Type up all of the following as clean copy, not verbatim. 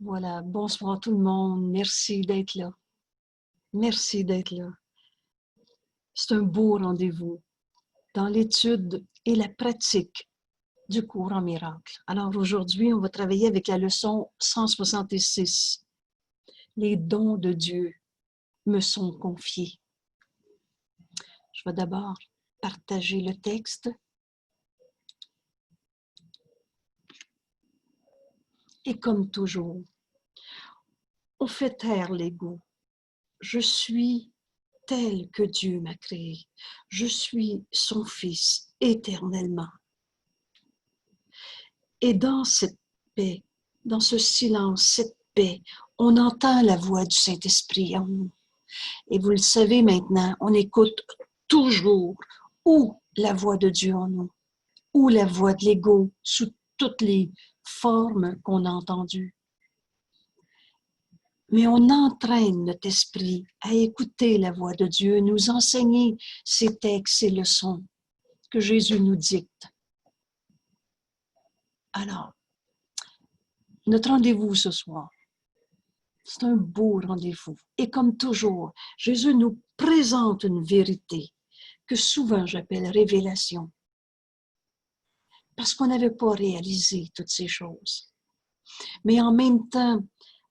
Voilà, bonsoir tout le monde. Merci d'être là. Merci d'être là. C'est un beau rendez-vous dans l'étude et la pratique du cours en miracle. Alors aujourd'hui, on va travailler avec la leçon 166. Les dons de Dieu me sont confiés. Je vais d'abord partager le texte. Et comme toujours, on fait taire l'ego. Je suis tel que Dieu m'a créé. Je suis son fils éternellement. Et dans cette paix, dans ce silence, cette paix, on entend la voix du Saint-Esprit en nous. Et vous le savez maintenant, on écoute toujours ou la voix de Dieu en nous, ou la voix de l'ego sous toutes les formes qu'on a entendues. Mais on entraîne notre esprit à écouter la voix de Dieu, nous enseigner ces textes, ces leçons que Jésus nous dicte. Alors, notre rendez-vous ce soir, c'est un beau rendez-vous. Et comme toujours, Jésus nous présente une vérité que souvent j'appelle révélation. Parce qu'on n'avait pas réalisé toutes ces choses. Mais en même temps,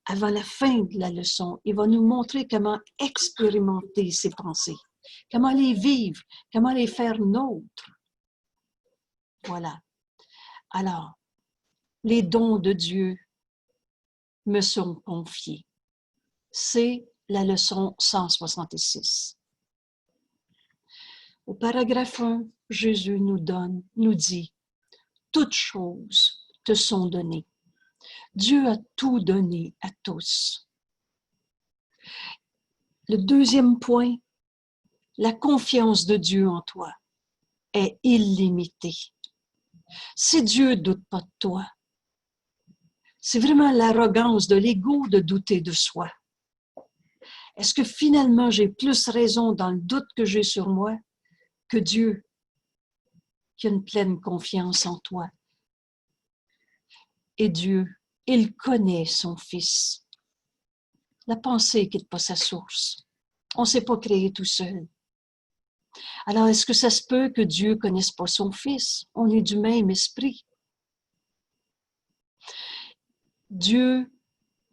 avant la fin de la leçon, il va nous montrer comment expérimenter ces pensées, comment les vivre, comment les faire nôtres. Voilà. Alors, les dons de Dieu me sont confiés. C'est la leçon 166. Au paragraphe 1, Jésus nous dit, « Toutes choses te sont données. » Dieu a tout donné à tous. Le deuxième point, la confiance de Dieu en toi est illimitée. Si Dieu ne doute pas de toi, c'est vraiment l'arrogance de l'ego de douter de soi. Est-ce que finalement j'ai plus raison dans le doute que j'ai sur moi que Dieu qui a une pleine confiance en toi? Et Dieu, il connaît son Fils. La pensée ne quitte pas sa source. On ne s'est pas créé tout seul. Alors, est-ce que ça se peut que Dieu ne connaisse pas son Fils? On est du même esprit. Dieu,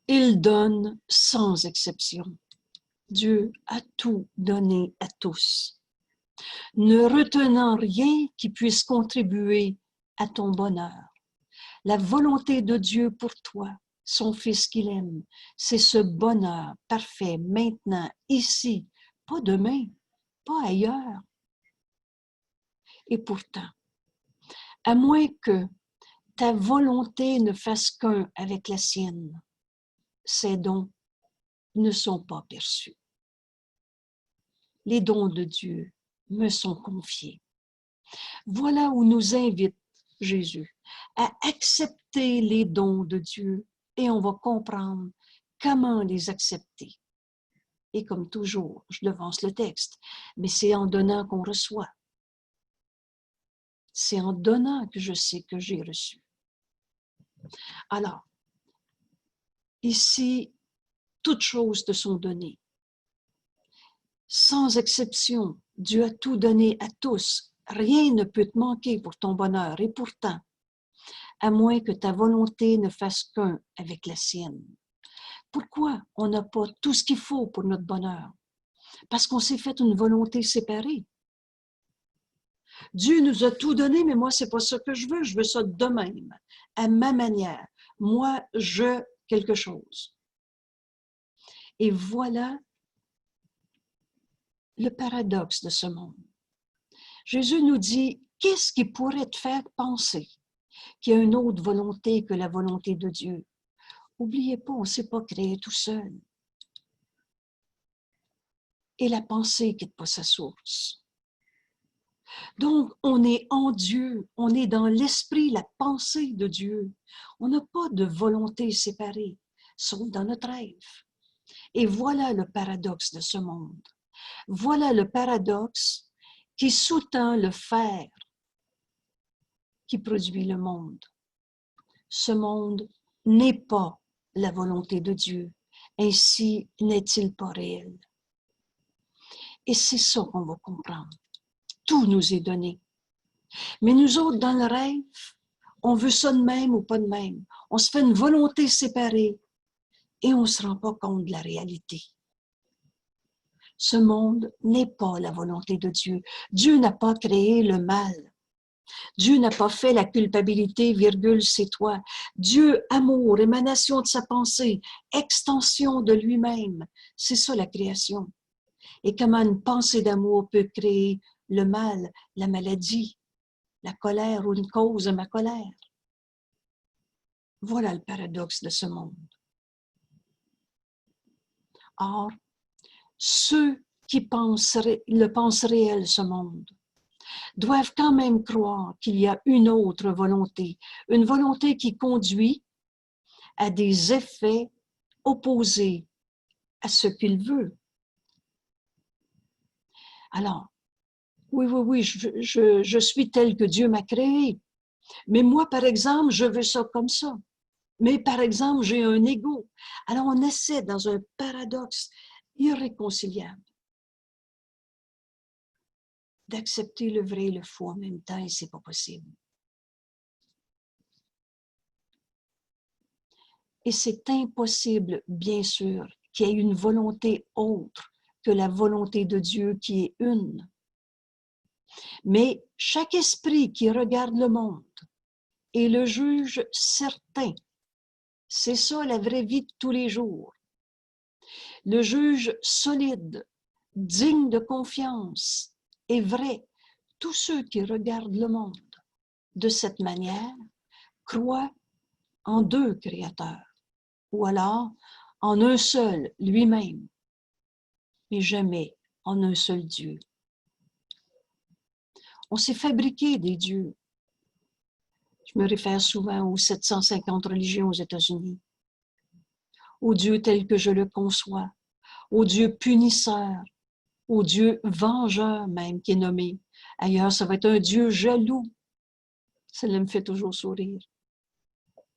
il donne sans exception. Dieu a tout donné à tous, ne retenant rien qui puisse contribuer à ton bonheur. La volonté de Dieu pour toi, son Fils qu'il aime, c'est ce bonheur parfait maintenant, ici, pas demain, pas ailleurs. Et pourtant, à moins que ta volonté ne fasse qu'un avec la sienne, ces dons ne sont pas perçus. Les dons de Dieu me sont confiés. Voilà où nous invite Jésus à accepter les dons de Dieu et on va comprendre comment les accepter. Et comme toujours, je devance le texte, mais c'est en donnant qu'on reçoit. C'est en donnant que je sais que j'ai reçu. Alors, ici, toutes choses te sont données. Sans exception, Dieu a tout donné à tous. Rien ne peut te manquer pour ton bonheur. Et pourtant, à moins que ta volonté ne fasse qu'un avec la sienne. Pourquoi on n'a pas tout ce qu'il faut pour notre bonheur? Parce qu'on s'est fait une volonté séparée. Dieu nous a tout donné, mais moi, c'est pas ça que je veux ça de même, à ma manière. Moi, je quelque chose. Et voilà le paradoxe de ce monde. Jésus nous dit, qu'est-ce qui pourrait te faire penser qu'il y a une autre volonté que la volonté de Dieu? N'oubliez pas, on ne s'est pas créé tout seul. Et la pensée quitte pas sa source. Donc, on est en Dieu, on est dans l'esprit, la pensée de Dieu. On n'a pas de volonté séparée, sauf dans notre rêve. Et voilà le paradoxe de ce monde. Voilà le paradoxe qui sous-tend le faire qui produit le monde. Ce monde n'est pas la volonté de Dieu. Ainsi n'est-il pas réel? Et c'est ça qu'on va comprendre. Tout nous est donné. Mais nous autres, dans le rêve, on veut ça de même ou pas de même. On se fait une volonté séparée et on ne se rend pas compte de la réalité. Ce monde n'est pas la volonté de Dieu. Dieu n'a pas créé le mal. Dieu n'a pas fait la culpabilité, virgule, c'est toi. Dieu, amour, émanation de sa pensée, extension de lui-même. C'est ça la création. Et comment une pensée d'amour peut créer le mal, la maladie, la colère ou une cause de ma colère. Voilà le paradoxe de ce monde. Or, ceux qui le pensent réel, ce monde, doivent quand même croire qu'il y a une autre volonté, une volonté qui conduit à des effets opposés à ce qu'il veut. Alors, oui, je suis tel que Dieu m'a créé, mais moi, par exemple, je veux ça comme ça. Mais par exemple, j'ai un ego. Alors, on essaie dans un paradoxe irréconciliable d'accepter le vrai et le faux en même temps, et c'est pas possible. Et c'est impossible, bien sûr, qu'il y ait une volonté autre que la volonté de Dieu qui est une. Mais chaque esprit qui regarde le monde et le juge certain, c'est ça la vraie vie de tous les jours. Le juge solide, digne de confiance et vrai, tous ceux qui regardent le monde de cette manière croient en deux créateurs, ou alors en un seul, lui-même, mais jamais en un seul Dieu. On s'est fabriqué des dieux. Je me réfère souvent aux 750 religions aux États-Unis, au Dieu tel que je le conçois, au Dieu punisseur, au Dieu vengeur même qui est nommé. Ailleurs, ça va être un Dieu jaloux. Celle-là me fait toujours sourire.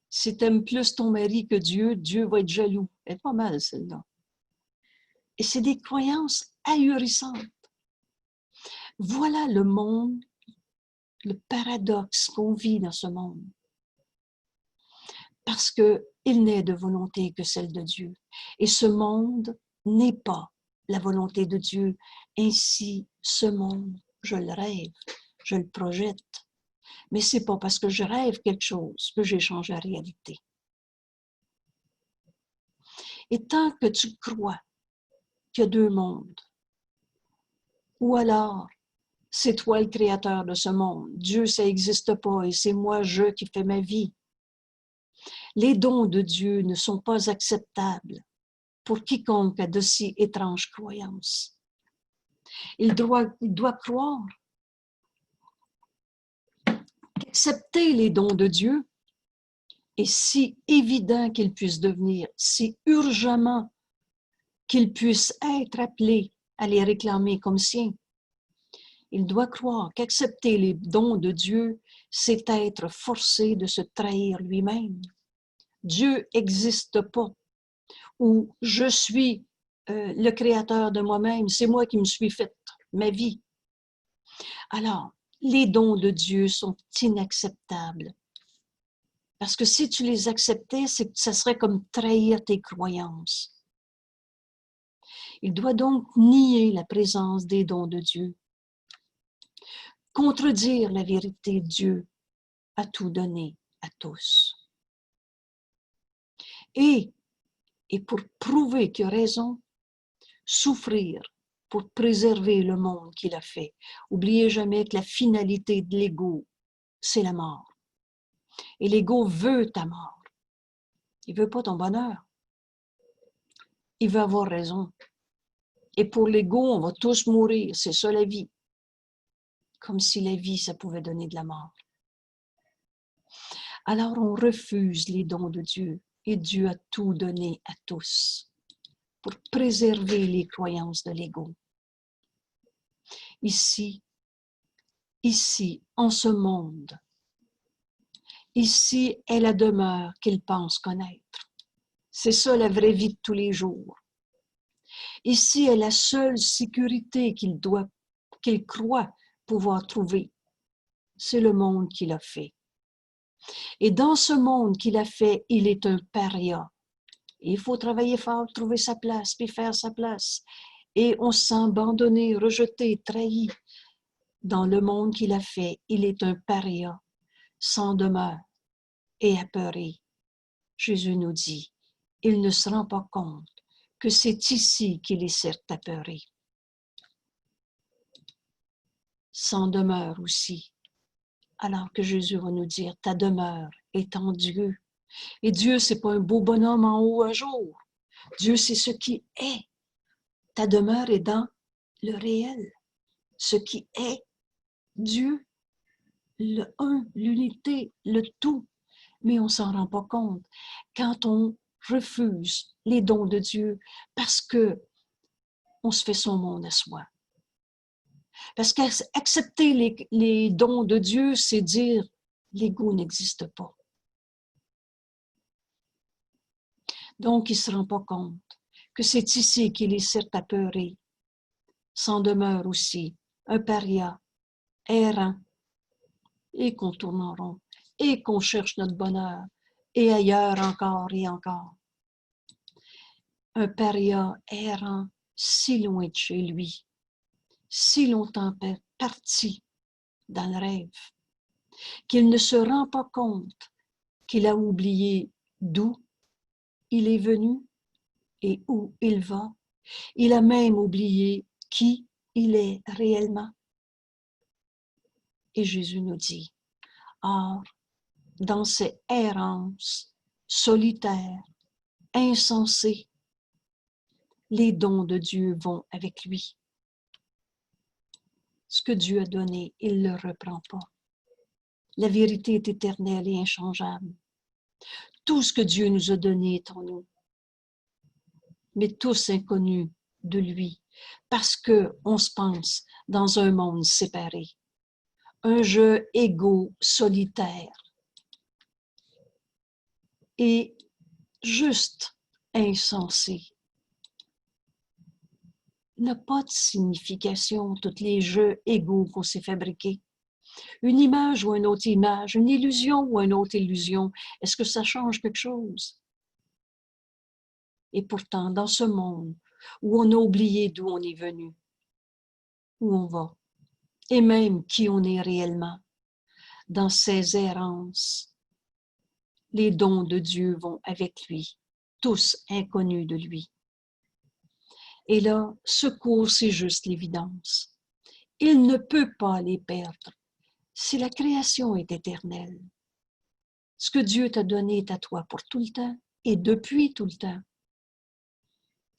Si tu aimes plus ton mari que Dieu, Dieu va être jaloux. Elle est pas mal, celle-là. Et c'est des croyances ahurissantes. Voilà le monde, le paradoxe qu'on vit dans ce monde. Parce qu'il n'est de volonté que celle de Dieu. Et ce monde n'est pas la volonté de Dieu. Ainsi, ce monde, je le rêve, je le projette. Mais ce n'est pas parce que je rêve quelque chose que j'ai changé la réalité. Et tant que tu crois qu'il y a deux mondes, ou alors c'est toi le créateur de ce monde, Dieu, ça n'existe pas et c'est moi, je, qui fais ma vie. Les dons de Dieu ne sont pas acceptables pour quiconque a de si étranges croyances. Il doit croire qu'accepter les dons de Dieu est si évident qu'il puisse devenir, si urgemment qu'il puisse être appelé à les réclamer comme siens. Il doit croire qu'accepter les dons de Dieu, c'est être forcé de se trahir lui-même. Dieu n'existe pas, ou je suis le créateur de moi-même, c'est moi qui me suis fait ma vie. Alors, les dons de Dieu sont inacceptables. Parce que si tu les acceptais, ça serait comme trahir tes croyances. Il doit donc nier la présence des dons de Dieu, contredire la vérité de Dieu, a tout donné à tous. Et pour prouver qu'il a raison, souffrir pour préserver le monde qu'il a fait. Oubliez jamais que la finalité de l'ego, c'est la mort. Et l'ego veut ta mort. Il ne veut pas ton bonheur. Il veut avoir raison. Et pour l'ego, on va tous mourir. C'est ça la vie. Comme si la vie, ça pouvait donner de la mort. Alors on refuse les dons de Dieu. Et Dieu a tout donné à tous pour préserver les croyances de l'ego. Ici, en ce monde, ici est la demeure qu'il pense connaître. C'est ça la vraie vie de tous les jours. Ici est la seule sécurité qu'il croit pouvoir trouver. C'est le monde qu'il a fait. Et dans ce monde qu'il a fait, il est un paria. Il faut travailler fort, trouver sa place, puis faire sa place. Et on se sent abandonné, rejeté, trahi. Dans le monde qu'il a fait, il est un paria, sans demeure et apeuré. Jésus nous dit, il ne se rend pas compte que c'est ici qu'il est certes apeuré. Sans demeure aussi. Alors que Jésus va nous dire, ta demeure est en Dieu. Et Dieu, c'est pas un beau bonhomme en haut un jour. Dieu, c'est ce qui est. Ta demeure est dans le réel. Ce qui est Dieu, le un, l'unité, le tout. Mais on s'en rend pas compte quand on refuse les dons de Dieu parce que on se fait son monde à soi. Parce qu'accepter les dons de Dieu, c'est dire l'ego n'existe pas. Donc, il ne se rend pas compte que c'est ici qu'il est certes apeuré, sans demeure aussi, un paria, errant, et qu'on tourne en rond, et qu'on cherche notre bonheur, et ailleurs encore et encore. Un paria errant si loin de chez lui, si longtemps parti dans le rêve, qu'il ne se rend pas compte qu'il a oublié d'où il est venu et où il va. Il a même oublié qui il est réellement. Et Jésus nous dit, or, dans ces errances solitaires, insensées, les dons de Dieu vont avec lui. Ce que Dieu a donné, il ne le reprend pas. La vérité est éternelle et inchangeable. Tout ce que Dieu nous a donné est en nous, mais tous inconnus de lui, parce qu'on se pense dans un monde séparé, un jeu égaux solitaire et juste insensé. N'a pas de signification, tous les jeux égaux qu'on s'est fabriqués. Une image ou une autre image, une illusion ou une autre illusion, est-ce que ça change quelque chose? Et pourtant, dans ce monde où on a oublié d'où on est venu, où on va, et même qui on est réellement, dans ces errances, les dons de Dieu vont avec lui, tous inconnus de lui. Et là, secours, c'est juste l'évidence. Il ne peut pas les perdre si la création est éternelle. Ce que Dieu t'a donné est à toi pour tout le temps et depuis tout le temps.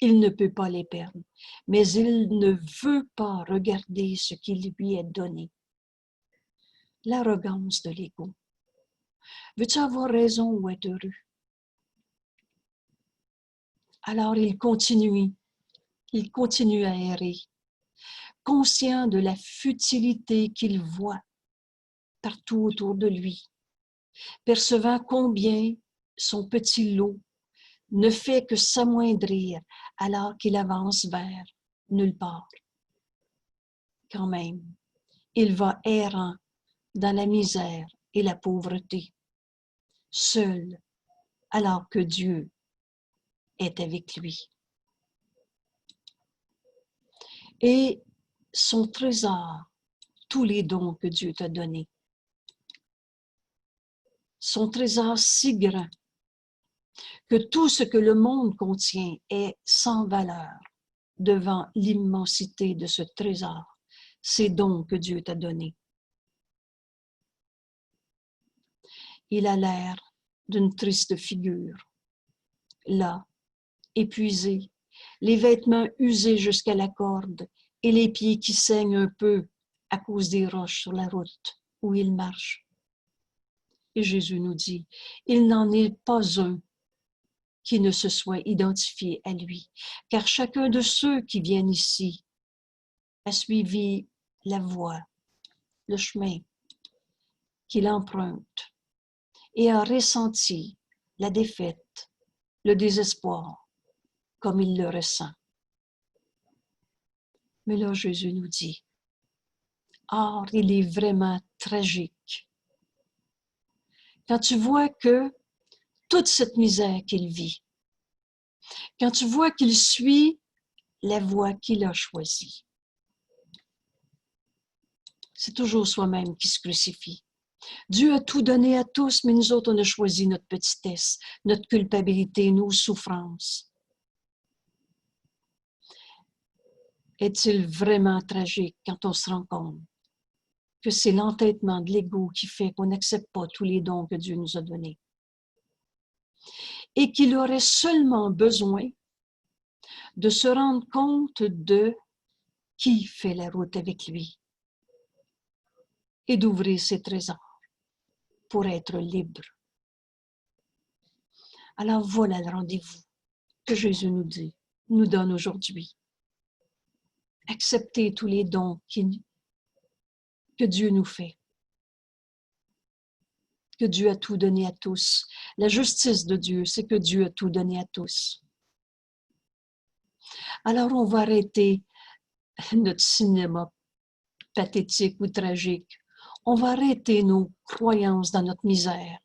Il ne peut pas les perdre, mais il ne veut pas regarder ce qui lui est donné. L'arrogance de l'ego. Veux-tu avoir raison ou être heureux? Alors il continue à errer, conscient de la futilité qu'il voit partout autour de lui, percevant combien son petit lot ne fait que s'amoindrir alors qu'il avance vers nulle part. Quand même, il va errant dans la misère et la pauvreté, seul, alors que Dieu est avec lui. Et son trésor, tous les dons que Dieu t'a donnés, son trésor si grand que tout ce que le monde contient est sans valeur devant l'immensité de ce trésor, ces dons que Dieu t'a donnés. Il a l'air d'une triste figure, là, épuisé, les vêtements usés jusqu'à la corde et les pieds qui saignent un peu à cause des roches sur la route où il marche. Et Jésus nous dit, il n'en est pas un qui ne se soit identifié à lui, car chacun de ceux qui viennent ici a suivi la voie, le chemin qu'il emprunte et a ressenti la défaite, le désespoir, comme il le ressent. Mais là, Jésus nous dit, or, il est vraiment tragique. Quand tu vois que toute cette misère qu'il vit, quand tu vois qu'il suit la voie qu'il a choisie, c'est toujours soi-même qui se crucifie. Dieu a tout donné à tous, mais nous autres, on a choisi notre petitesse, notre culpabilité, nos souffrances. Est-il vraiment tragique quand on se rend compte que c'est l'entêtement de l'ego qui fait qu'on n'accepte pas tous les dons que Dieu nous a donnés? Et qu'il aurait seulement besoin de se rendre compte de qui fait la route avec lui et d'ouvrir ses trésors pour être libre. Alors voilà le rendez-vous que Jésus nous donne aujourd'hui. Accepter tous les dons que Dieu nous fait, que Dieu a tout donné à tous. La justice de Dieu, c'est que Dieu a tout donné à tous. Alors on va arrêter notre cinéma pathétique ou tragique. On va arrêter nos croyances dans notre misère,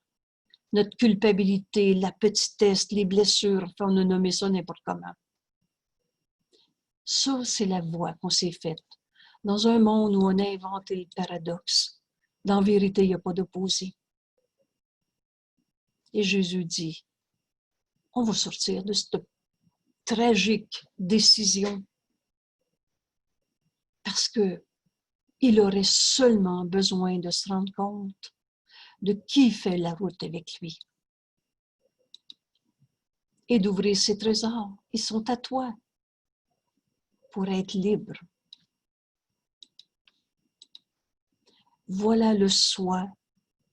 notre culpabilité, la petitesse, les blessures, enfin on a nommé ça n'importe comment. Ça, c'est la voie qu'on s'est faite. Dans un monde où on a inventé le paradoxe, dans la vérité, il n'y a pas d'opposé. Et Jésus dit, on va sortir de cette tragique décision parce que il aurait seulement besoin de se rendre compte de qui fait la route avec lui et d'ouvrir ses trésors. Ils sont à toi pour être libre. Voilà le soi,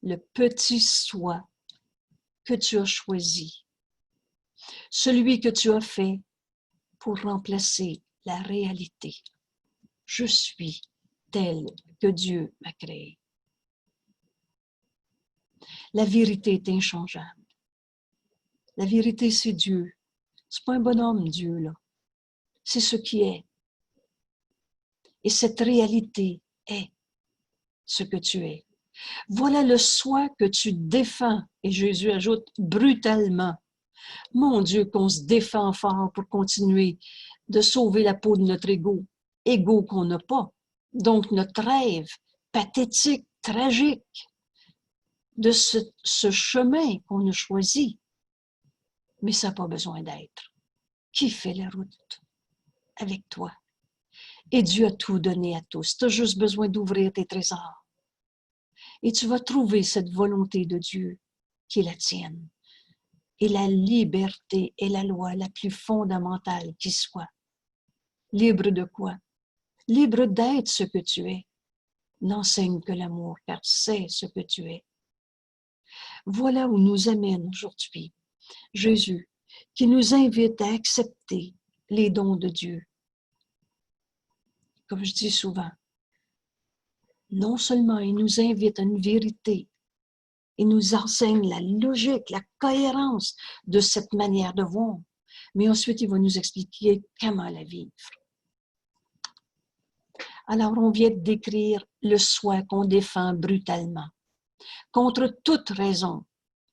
le petit soi que tu as choisi, celui que tu as fait pour remplacer la réalité. Je suis tel que Dieu m'a créé. La vérité est inchangeable. La vérité, c'est Dieu. C'est pas un bonhomme, Dieu, là. C'est ce qui est. Et cette réalité est ce que tu es. Voilà le soi que tu défends. Et Jésus ajoute brutalement. Mon Dieu, qu'on se défend fort pour continuer de sauver la peau de notre ego qu'on n'a pas. Donc notre rêve pathétique, tragique de ce chemin qu'on a choisi. Mais ça n'a pas besoin d'être. Qui fait la route avec toi? Et Dieu a tout donné à tous. Tu as juste besoin d'ouvrir tes trésors. Et tu vas trouver cette volonté de Dieu qui est la tienne. Et la liberté est la loi la plus fondamentale qui soit. Libre de quoi? Libre d'être ce que tu es. N'enseigne que l'amour, car c'est ce que tu es. Voilà où nous amène aujourd'hui Jésus, qui nous invite à accepter les dons de Dieu. Comme je dis souvent, non seulement il nous invite à une vérité, il nous enseigne la logique, la cohérence de cette manière de voir, mais ensuite il va nous expliquer comment la vivre. Alors on vient de décrire le soi qu'on défend brutalement, contre toute raison.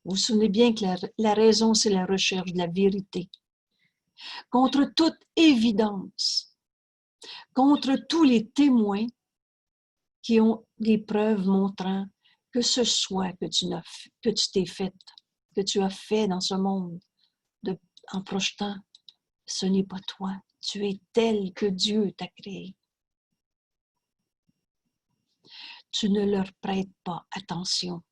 Vous vous souvenez bien que la raison, c'est la recherche de la vérité. Contre toute évidence, contre tous les témoins qui ont des preuves montrant que ce soi que tu t'es fait, que tu as fait dans ce monde en projetant, ce n'est pas toi. Tu es tel que Dieu t'a créé. Tu ne leur prêtes pas attention.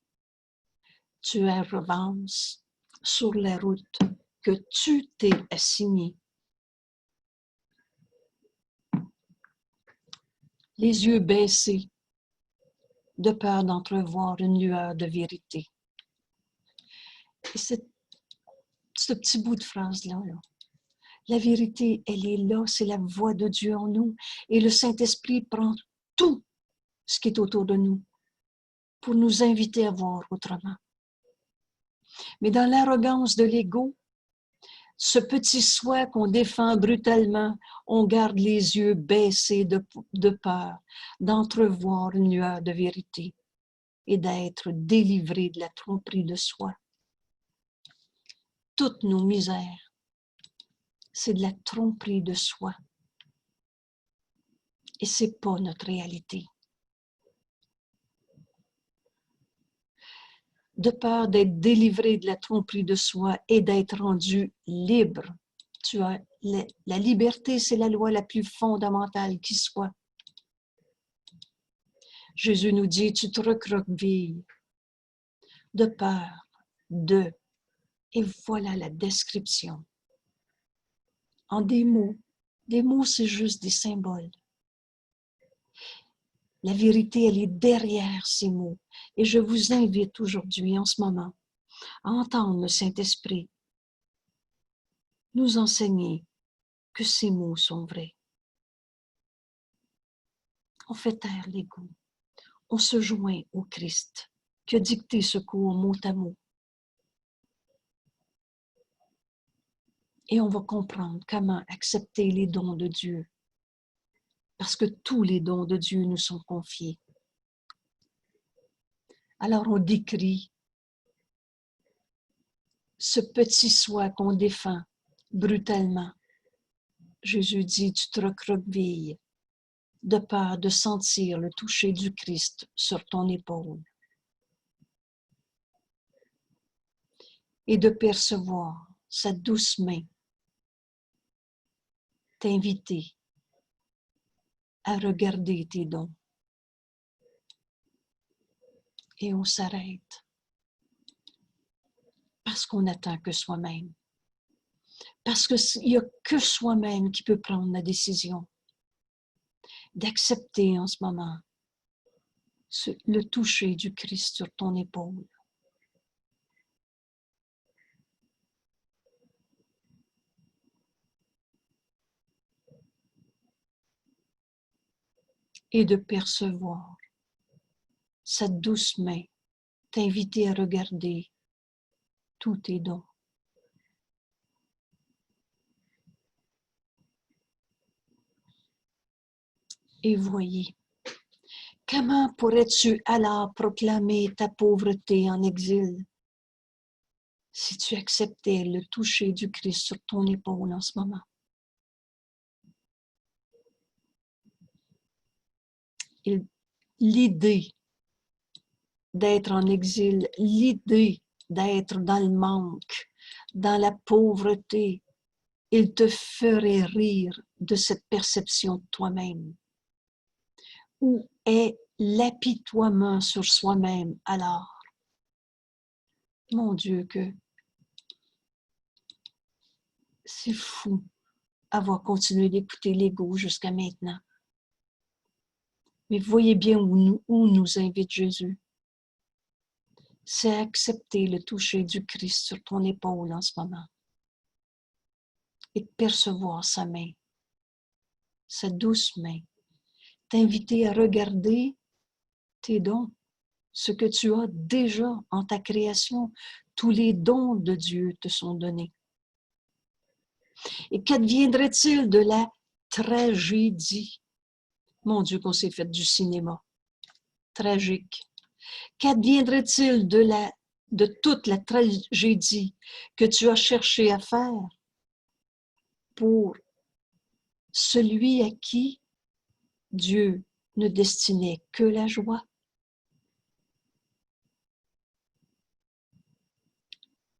Tu avances sur la route que tu t'es assignée. Les yeux baissés, de peur d'entrevoir une lueur de vérité. Et ce petit bout de phrase-là, la vérité, elle est là, c'est la voix de Dieu en nous. Et le Saint-Esprit prend tout ce qui est autour de nous pour nous inviter à voir autrement. Mais dans l'arrogance de l'ego, ce petit soi qu'on défend brutalement, on garde les yeux baissés de peur, d'entrevoir une lueur de vérité et d'être délivré de la tromperie de soi. Toutes nos misères, c'est de la tromperie de soi. Et ce n'est pas notre réalité. De peur d'être délivré de la tromperie de soi et d'être rendu libre. Tu as la liberté, c'est la loi la plus fondamentale qui soit. Jésus nous dit, tu te recroquevilles de peur, et voilà la description. En des mots c'est juste des symboles. La vérité, elle est derrière ces mots. Et je vous invite aujourd'hui, en ce moment, à entendre le Saint-Esprit nous enseigner que ces mots sont vrais. On fait taire l'ego. On se joint au Christ qui a dicté ce cours mot à mot. Et on va comprendre comment accepter les dons de Dieu. Parce que tous les dons de Dieu nous sont confiés. Alors on décrit ce petit soi qu'on défend brutalement. Jésus dit, tu te recroquevilles de peur de sentir le toucher du Christ sur ton épaule et de percevoir sa douce main t'inviter à regarder tes dons. Et on s'arrête parce qu'on n'attend que soi-même. Parce qu'il n'y a que soi-même qui peut prendre la décision d'accepter en ce moment le toucher du Christ sur ton épaule. Et de percevoir sa douce main t'inviter à regarder tous tes dons. Et voyez, comment pourrais-tu alors proclamer ta pauvreté en exil si tu acceptais le toucher du Christ sur ton épaule en ce moment? L'idée d'être en exil, l'idée d'être dans le manque, dans la pauvreté, il te ferait rire de cette perception de toi-même. Où est l'apitoiement sur soi-même alors? Mon Dieu, que c'est fou avoir continué d'écouter l'ego jusqu'à maintenant. Mais voyez bien où nous invite Jésus. C'est accepter le toucher du Christ sur ton épaule en ce moment. Et de percevoir sa main, sa douce main. T'inviter à regarder tes dons, ce que tu as déjà en ta création. Tous les dons de Dieu te sont donnés. Et qu'adviendrait-il de la tragédie? Mon Dieu, qu'on s'est fait du cinéma. Tragique. Qu'adviendrait-il de toute la tragédie que tu as cherché à faire pour celui à qui Dieu ne destinait que la joie?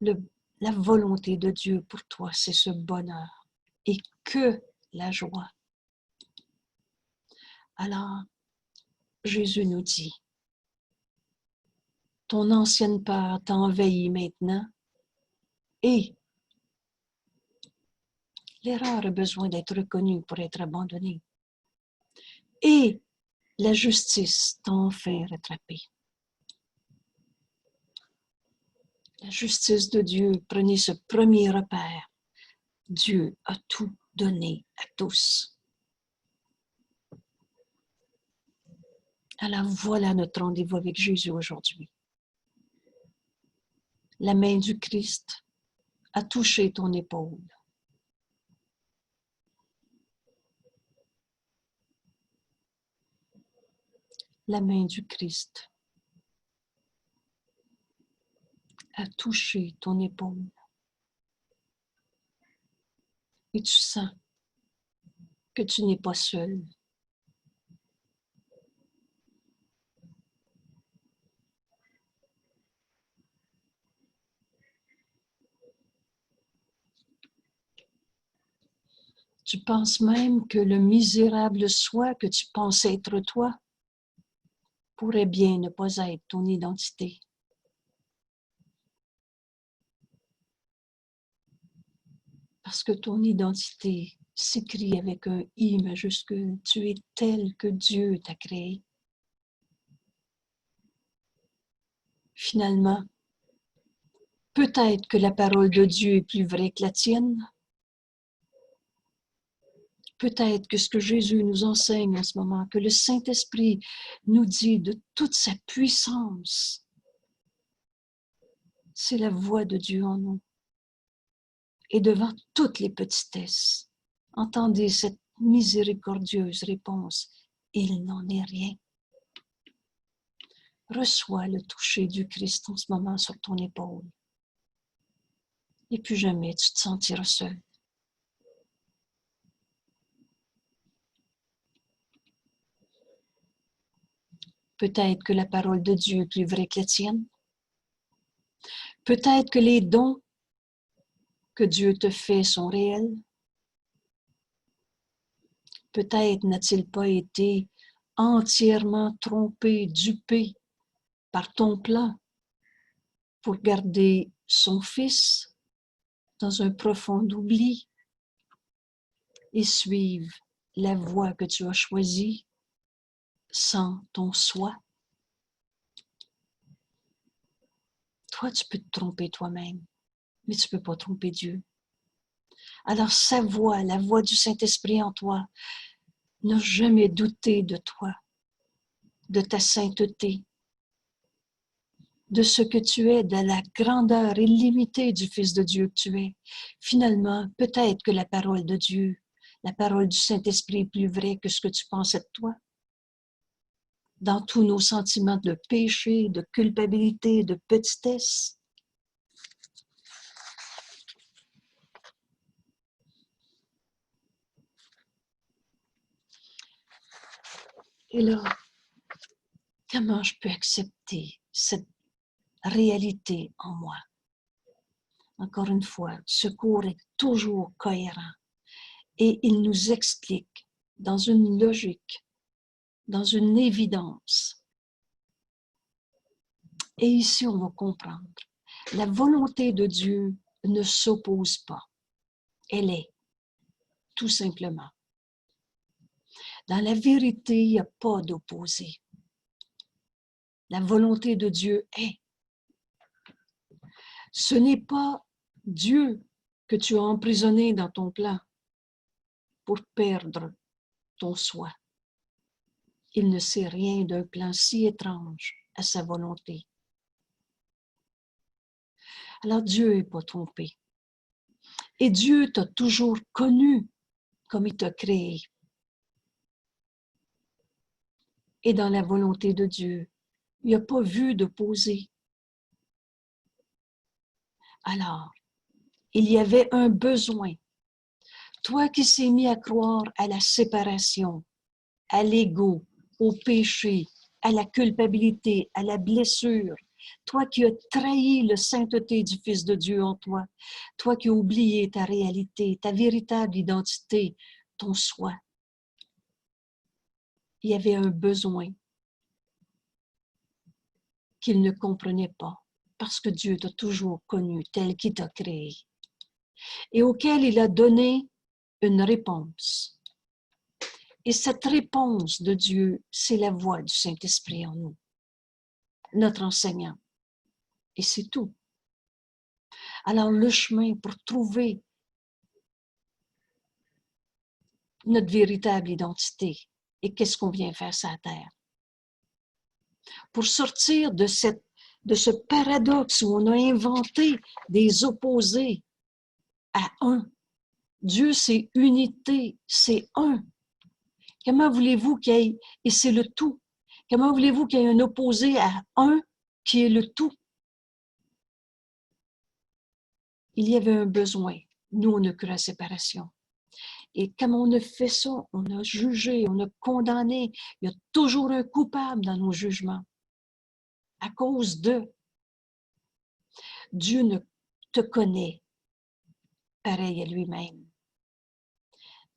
La volonté de Dieu pour toi, c'est ce bonheur et que la joie. Alors, Jésus nous dit, ton ancienne peur t'a envahi maintenant et l'erreur a besoin d'être reconnue pour être abandonnée. Et la justice t'a enfin rattrapé. La justice de Dieu, prenez ce premier repère. Dieu a tout donné à tous. Alors voilà notre rendez-vous avec Jésus aujourd'hui. La main du Christ a touché ton épaule. La main du Christ a touché ton épaule. Et tu sens que tu n'es pas seul. Tu penses même que le misérable soi que tu penses être toi pourrait bien ne pas être ton identité. Parce que ton identité s'écrit avec un I majuscule. Tu es tel que Dieu t'a créé. Finalement, peut-être que la parole de Dieu est plus vraie que la tienne. Peut-être que ce que Jésus nous enseigne en ce moment, que le Saint-Esprit nous dit de toute sa puissance, c'est la voix de Dieu en nous. Et devant toutes les petitesses, entendez cette miséricordieuse réponse, il n'en est rien. Reçois le toucher du Christ en ce moment sur ton épaule. Et plus jamais tu te sentiras seul. Peut-être que la parole de Dieu est plus vraie que la tienne. Peut-être que les dons que Dieu te fait sont réels. Peut-être n'a-t-il pas été entièrement trompé, dupé par ton plan pour garder son fils dans un profond oubli et suivre la voie que tu as choisie sans ton soi. Toi, tu peux te tromper toi-même, mais tu ne peux pas tromper Dieu. Alors sa voix, la voix du Saint-Esprit en toi, n'a jamais douté de toi, de ta sainteté, de ce que tu es, de la grandeur illimitée du Fils de Dieu que tu es. Finalement, peut-être que la parole de Dieu, la parole du Saint-Esprit est plus vraie que ce que tu pensais de toi. Dans tous nos sentiments de péché, de culpabilité, de petitesse. Et là, comment je peux accepter cette réalité en moi? Encore une fois, ce cours est toujours cohérent et il nous explique dans une logique, dans une évidence. Et ici, on va comprendre. La volonté de Dieu ne s'oppose pas. Elle est, tout simplement. Dans la vérité, il n'y a pas d'opposé. La volonté de Dieu est. Ce n'est pas Dieu que tu as emprisonné dans ton plan pour perdre ton soi. Il ne sait rien d'un plan si étrange à sa volonté. Alors Dieu n'est pas trompé. Et Dieu t'a toujours connu comme il t'a créé. Et dans la volonté de Dieu, il n'y a pas vu d'opposé. Alors, il y avait un besoin. Toi qui s'es mis à croire à la séparation, à l'ego, au péché, à la culpabilité, à la blessure, toi qui as trahi la sainteté du Fils de Dieu en toi, toi qui as oublié ta réalité, ta véritable identité, ton soi. Il y avait un besoin qu'il ne comprenait pas, parce que Dieu t'a toujours connu tel qu'il t'a créé, et auquel il a donné une réponse. Et cette réponse de Dieu, c'est la voix du Saint-Esprit en nous, notre enseignant. Et c'est tout. Alors le chemin pour trouver notre véritable identité, et qu'est-ce qu'on vient faire sur la terre? Pour sortir de ce paradoxe où on a inventé des opposés à un. Dieu, c'est unité, c'est un. Comment voulez-vous qu'il y ait, et c'est le tout, comment voulez-vous qu'il y ait un opposé à un qui est le tout? Il y avait un besoin. Nous, on a cru à la séparation. Et comme on a fait ça, on a jugé, on a condamné. Il y a toujours un coupable dans nos jugements. À cause de Dieu ne te connaît pareil à lui-même.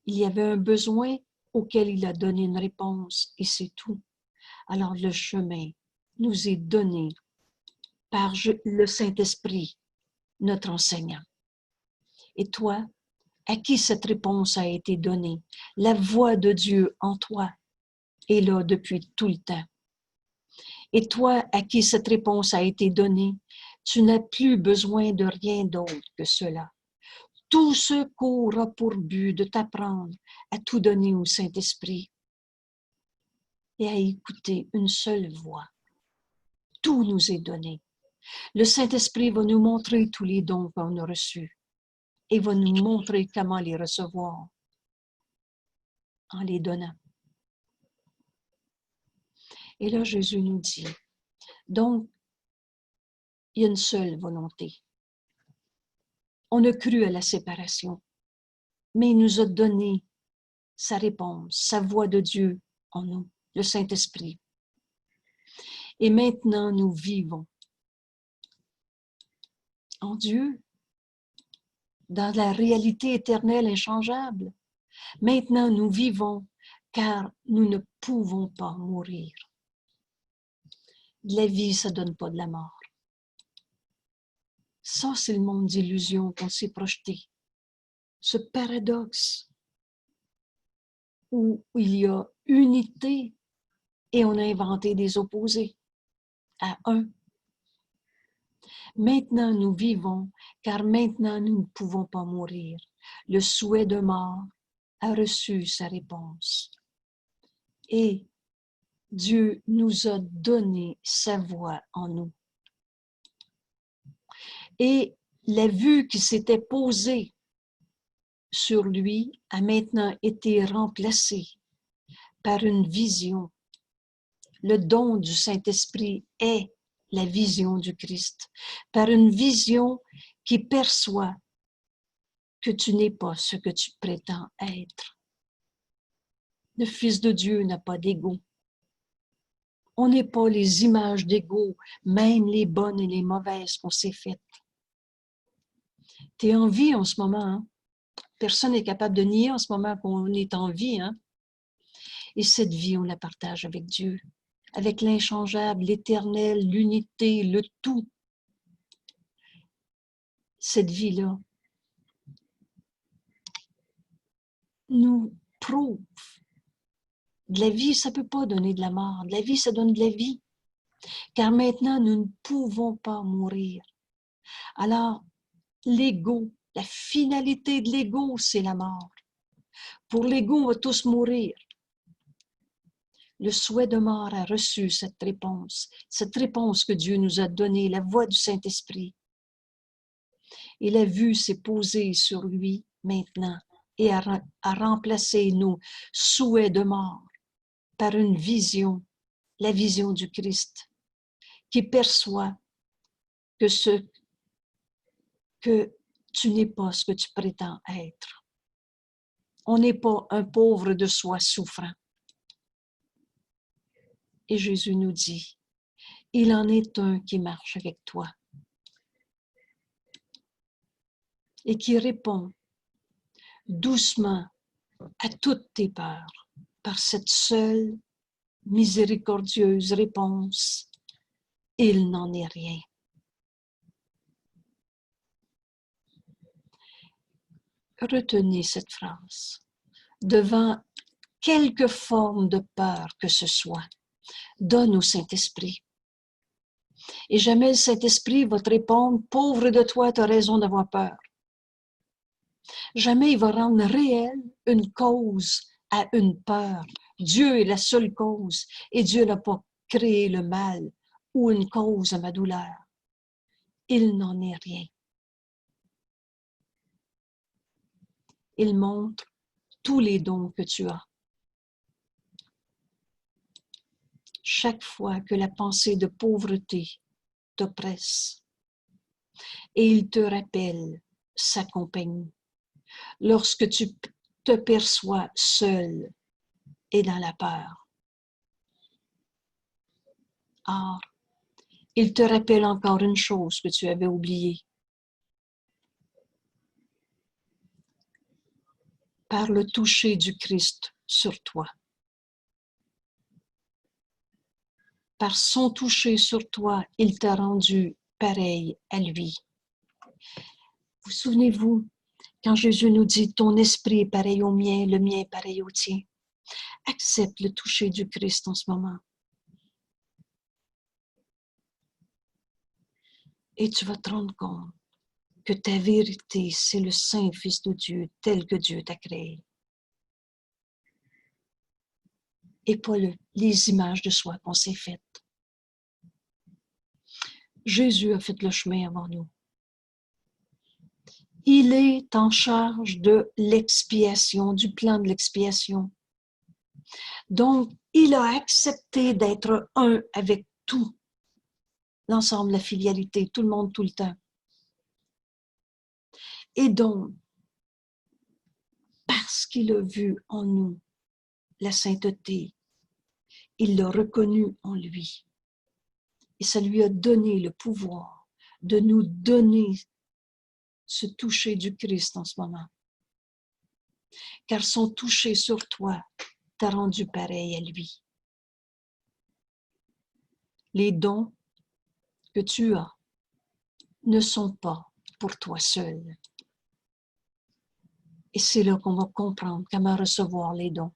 Il y avait un besoin auquel il a donné une réponse et c'est tout. Alors le chemin nous est donné par le Saint-Esprit, notre enseignant. Et toi, à qui cette réponse a été donnée? La voix de Dieu en toi est là depuis tout le temps. Et toi, à qui cette réponse a été donnée, tu n'as plus besoin de rien d'autre que cela. Tout ce cours a pour but de t'apprendre à tout donner au Saint-Esprit et à écouter une seule voix. Tout nous est donné. Le Saint-Esprit va nous montrer tous les dons qu'on a reçus et va nous montrer comment les recevoir en les donnant. Et là, Jésus nous dit, donc, il y a une seule volonté. On a cru à la séparation, mais il nous a donné sa réponse, sa voix de Dieu en nous, le Saint-Esprit. Et maintenant, nous vivons en Dieu, dans la réalité éternelle inchangeable. Maintenant, nous vivons car nous ne pouvons pas mourir. La vie, ça ne donne pas de la mort. Ça, c'est le monde d'illusion qu'on s'est projeté. Ce paradoxe où il y a unité et on a inventé des opposés à un. Maintenant, nous vivons, car maintenant, nous ne pouvons pas mourir. Le souhait de mort a reçu sa réponse. Et Dieu nous a donné sa voix en nous. Et la vue qui s'était posée sur lui a maintenant été remplacée par une vision. Le don du Saint-Esprit est la vision du Christ, par une vision qui perçoit que tu n'es pas ce que tu prétends être. Le Fils de Dieu n'a pas d'ego. On n'est pas les images d'ego, même les bonnes et les mauvaises qu'on s'est faites. Tu es en vie en ce moment. Hein? Personne n'est capable de nier en ce moment qu'on est en vie. Hein? Et cette vie, on la partage avec Dieu, avec l'inchangeable, l'éternel, l'unité, le tout. Cette vie-là nous prouve. De la vie, ça ne peut pas donner de la mort. De la vie, ça donne de la vie. Car maintenant, nous ne pouvons pas mourir. Alors, l'ego, la finalité de l'ego, c'est la mort. Pour l'ego, on va tous mourir. Le souhait de mort a reçu cette réponse que Dieu nous a donnée, la voix du Saint-Esprit. Et la vue s'est posée sur lui maintenant et a remplacé nos souhaits de mort par une vision, la vision du Christ, qui perçoit que tu n'es pas ce que tu prétends être. On n'est pas un pauvre de soi souffrant. Et Jésus nous dit, il en est un qui marche avec toi et qui répond doucement à toutes tes peurs par cette seule miséricordieuse réponse. Il n'en est rien. Retenez cette phrase. Devant quelque forme de peur que ce soit, donne au Saint-Esprit. Et jamais le Saint-Esprit va te répondre, pauvre de toi, tu as raison d'avoir peur. Jamais il va rendre réelle une cause à une peur. Dieu est la seule cause et Dieu n'a pas créé le mal ou une cause à ma douleur. Il n'en est rien. Il montre tous les dons que tu as. Chaque fois que la pensée de pauvreté t'oppresse, et il te rappelle sa compagnie. Lorsque tu te perçois seul et dans la peur. Or, il te rappelle encore une chose que tu avais oubliée. Par le toucher du Christ sur toi. Par son toucher sur toi, il t'a rendu pareil à lui. Vous souvenez-vous, quand Jésus nous dit « Ton esprit est pareil au mien, le mien est pareil au tien », accepte le toucher du Christ en ce moment. Et tu vas te rendre compte que ta vérité, c'est le Saint Fils de Dieu tel que Dieu t'a créé. Et pas les images de soi qu'on s'est faites. Jésus a fait le chemin avant nous. Il est en charge de l'expiation, du plan de l'expiation. Donc, il a accepté d'être un avec tout, l'ensemble, la filialité, tout le monde, tout le temps. Et donc, parce qu'il a vu en nous la sainteté, il l'a reconnu en lui. Et ça lui a donné le pouvoir de nous donner ce toucher du Christ en ce moment. Car son toucher sur toi t'a rendu pareil à lui. Les dons que tu as ne sont pas pour toi seul. Et c'est là qu'on va comprendre comment recevoir les dons.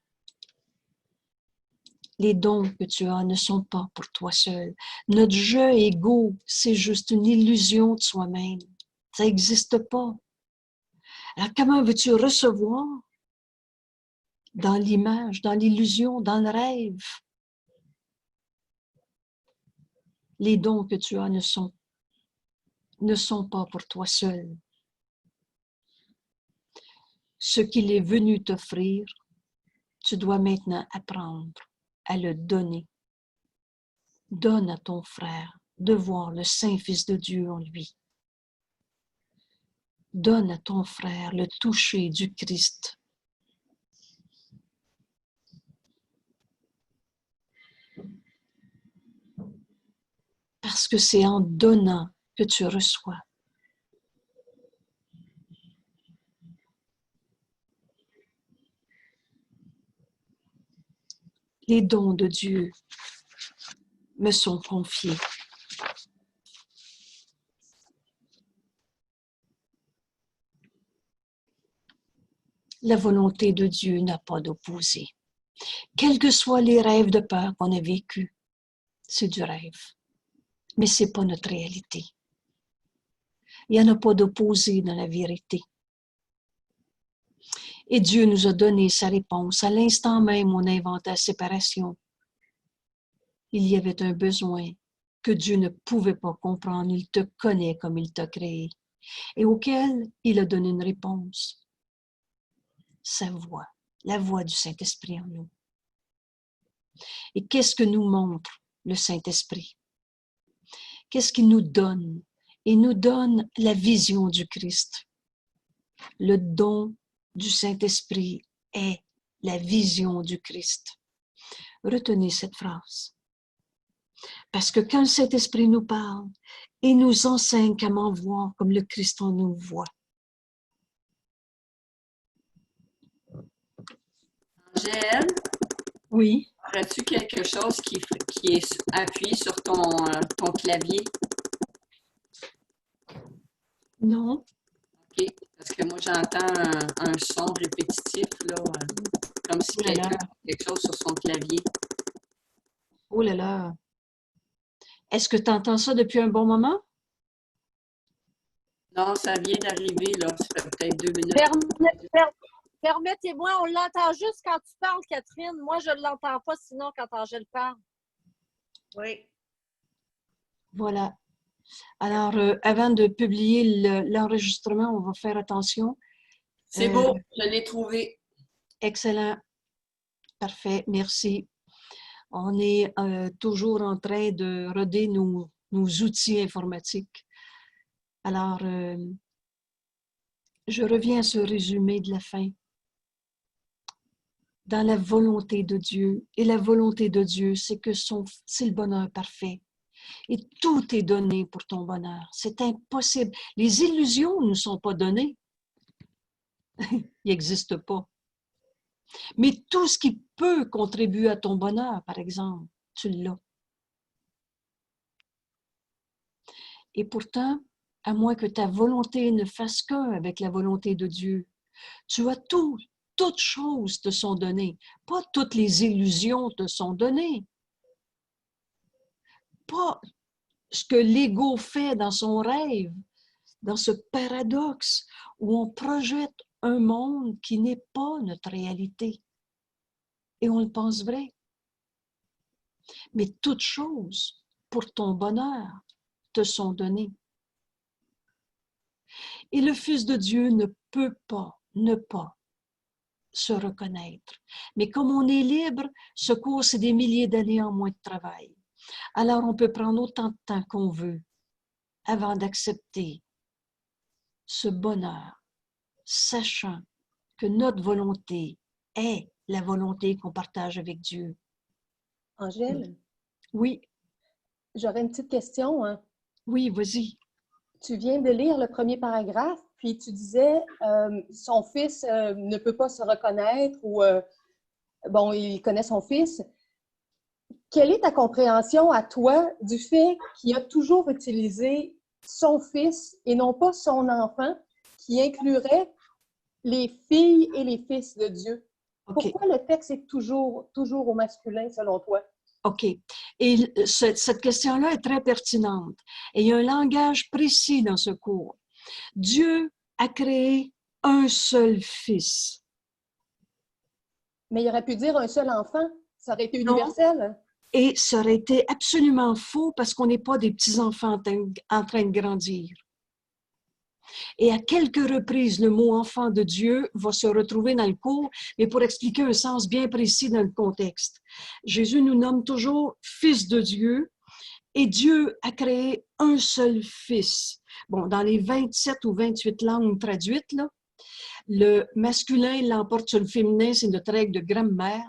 Les dons que tu as ne sont pas pour toi seul. Notre jeu égaux, c'est juste une illusion de soi-même. Ça n'existe pas. Alors comment veux-tu recevoir dans l'image, dans l'illusion, dans le rêve? Les dons que tu as ne sont pas pour toi seul. Ce qu'il est venu t'offrir, tu dois maintenant apprendre à le donner. Donne à ton frère de voir le Saint-Fils de Dieu en lui. Donne à ton frère le toucher du Christ. Parce que c'est en donnant que tu reçois. Les dons de Dieu me sont confiés. La volonté de Dieu n'a pas d'opposé. Quels que soient les rêves de peur qu'on a vécus, c'est du rêve. Mais ce n'est pas notre réalité. Il n'y en a pas d'opposé dans la vérité. Et Dieu nous a donné sa réponse. À l'instant même, on a inventé la séparation. Il y avait un besoin que Dieu ne pouvait pas comprendre. Il te connaît comme il t'a créé. Et auquel il a donné une réponse. Sa voix, la voix du Saint-Esprit en nous. Et qu'est-ce que nous montre le Saint-Esprit? Qu'est-ce qu'il nous donne? Il nous donne la vision du Christ. Le don du Saint-Esprit est la vision du Christ. Retenez cette phrase. Parce que quand le Saint-Esprit nous parle, il nous enseigne comment voir comme le Christ en nous voit. Angèle, Oui. aurais-tu quelque chose qui est appuyé sur ton clavier? Non. OK. Parce que moi, j'entends un son répétitif, là, comme si quelqu'un a quelque chose sur son clavier. Oh là là. Est-ce que tu entends ça depuis un bon moment? Non, ça vient d'arriver, là. Ça fait peut-être 2 minutes. Permettez-moi, on l'entend juste quand tu parles, Catherine. Moi, je ne l'entends pas sinon quand Angèle parle. Oui. Voilà. Alors, avant de publier l'enregistrement, on va faire attention. C'est beau, je l'ai trouvé. Excellent. Parfait, merci. On est toujours en train de roder nos outils informatiques. Alors, je reviens à ce résumé de la fin. Dans la volonté de Dieu, et la volonté de Dieu, c'est que c'est le bonheur parfait. Et tout est donné pour ton bonheur. C'est impossible. Les illusions ne sont pas données. Ils n'existent pas. Mais tout ce qui peut contribuer à ton bonheur, par exemple, tu l'as. Et pourtant, à moins que ta volonté ne fasse qu'un avec la volonté de Dieu, tu as tout. Toutes choses te sont données. Pas toutes les illusions te sont données. Pas ce que l'ego fait dans son rêve, dans ce paradoxe où on projette un monde qui n'est pas notre réalité. Et on le pense vrai. Mais toutes choses, pour ton bonheur, te sont données. Et le Fils de Dieu ne peut pas ne pas se reconnaître. Mais comme on est libre, ce cours, c'est des milliers d'années en moins de travail. Alors, on peut prendre autant de temps qu'on veut avant d'accepter ce bonheur, sachant que notre volonté est la volonté qu'on partage avec Dieu. Angèle? Oui. J'aurais une petite question. Hein. Oui, vas-y. Tu viens de lire le premier paragraphe, puis tu disais son fils ne peut pas se reconnaître ou, bon, il connaît son fils. Quelle est ta compréhension à toi du fait qu'il a toujours utilisé son fils et non pas son enfant, qui inclurait les filles et les fils de Dieu? Okay. Pourquoi le texte est toujours au masculin, selon toi? OK. Et cette question-là est très pertinente. Et il y a un langage précis dans ce cours. Dieu a créé un seul fils. Mais il aurait pu dire un seul enfant. Ça aurait été universel. Non. Et ça aurait été absolument faux parce qu'on n'est pas des petits-enfants en train de grandir. Et à quelques reprises, le mot « enfant de Dieu » va se retrouver dans le cours, mais pour expliquer un sens bien précis dans le contexte. Jésus nous nomme toujours « fils de Dieu » et Dieu a créé un seul fils. Bon, dans les 27 ou 28 langues traduites, là, le masculin l'emporte sur le féminin, c'est notre règle de grammaire.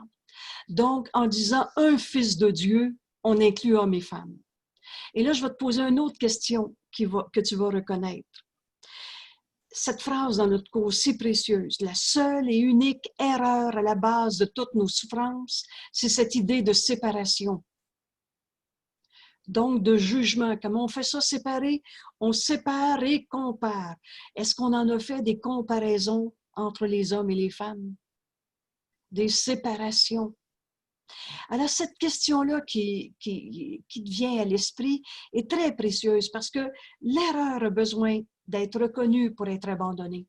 Donc, en disant « un fils de Dieu », on inclut hommes et femmes. Et là, je vais te poser une autre question que tu vas reconnaître. Cette phrase dans notre cours si précieuse, la seule et unique erreur à la base de toutes nos souffrances, c'est cette idée de séparation. Donc, de jugement. Comment on fait ça séparer? On sépare et compare. Est-ce qu'on en a fait des comparaisons entre les hommes et les femmes? Des séparations. Alors, cette question-là qui te vient à l'esprit est très précieuse parce que l'erreur a besoin d'être reconnue pour être abandonnée.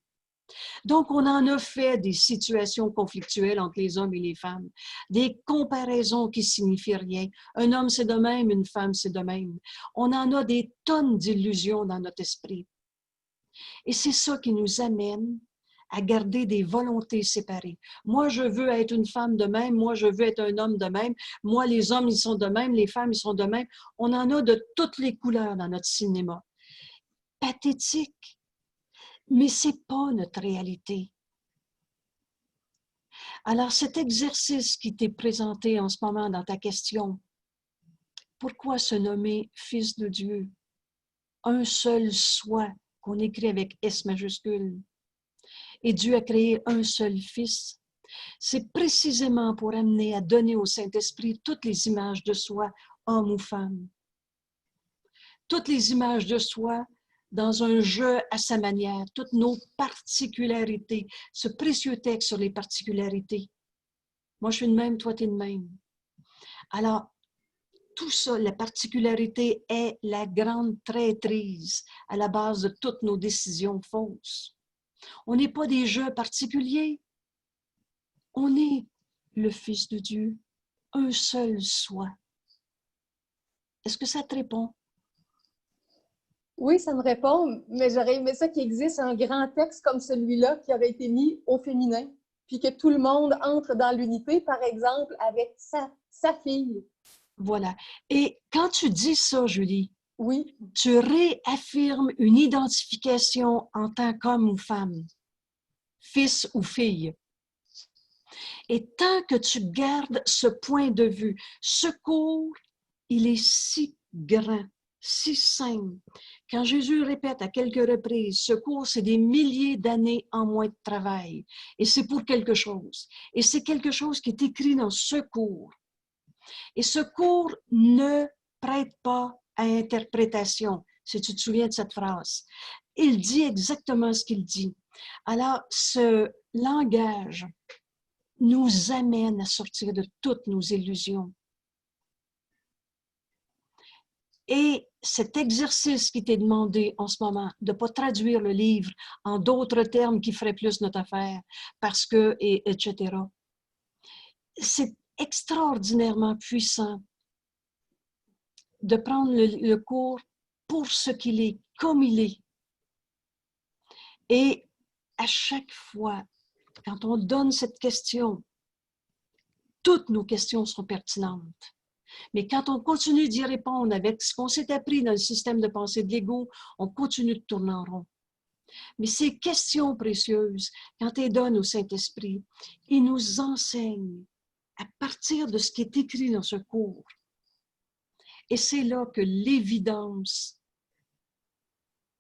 Donc, on en a fait des situations conflictuelles entre les hommes et les femmes, des comparaisons qui signifient rien. Un homme, c'est de même, une femme, c'est de même. On en a des tonnes d'illusions dans notre esprit. Et c'est ça qui nous amène à garder des volontés séparées. Moi, je veux être une femme de même, moi, je veux être un homme de même, moi, les hommes, ils sont de même, les femmes, ils sont de même. On en a de toutes les couleurs dans notre cinéma. Pathétique, mais ce n'est pas notre réalité. Alors, cet exercice qui t'est présenté en ce moment dans ta question, pourquoi se nommer Fils de Dieu? Un seul soi, qu'on écrit avec S majuscule. Et Dieu a créé un seul Fils. C'est précisément pour amener à donner au Saint-Esprit toutes les images de soi, homme ou femme. Toutes les images de soi dans un jeu à sa manière, toutes nos particularités, ce précieux texte sur les particularités. Moi, je suis de même, toi, tu es de même. Alors, tout ça, la particularité est la grande traîtrise à la base de toutes nos décisions fausses. On n'est pas des jeux particuliers. On est le Fils de Dieu, un seul soi. Est-ce que ça te répond? Oui, ça me répond, mais j'aurais aimé ça qu'il existe un grand texte comme celui-là qui aurait été mis au féminin, puis que tout le monde entre dans l'unité, par exemple, avec sa fille. Voilà. Et quand tu dis ça, Julie, Oui, tu réaffirmes une identification en tant qu'homme ou femme, fils ou fille. Et tant que tu gardes ce point de vue, ce cours, il est si grand, si simple. Quand Jésus répète à quelques reprises, ce cours, c'est des milliers d'années en moins de travail. Et c'est pour quelque chose. Et c'est quelque chose qui est écrit dans ce cours. Et ce cours ne prête pas à interprétation, si tu te souviens de cette phrase. Il dit exactement ce qu'il dit. Alors, ce langage nous amène à sortir de toutes nos illusions. Et cet exercice qui t'est demandé en ce moment, de ne pas traduire le livre en d'autres termes qui feraient plus notre affaire, parce que, et, etc., c'est extraordinairement puissant de prendre le cours pour ce qu'il est, comme il est. Et à chaque fois, quand on donne cette question, toutes nos questions sont pertinentes. Mais quand on continue d'y répondre avec ce qu'on s'est appris dans le système de pensée de l'ego, on continue de tourner en rond. Mais ces questions précieuses, quand elles donnent au Saint-Esprit, il nous enseigne à partir de ce qui est écrit dans ce cours. Et c'est là que l'évidence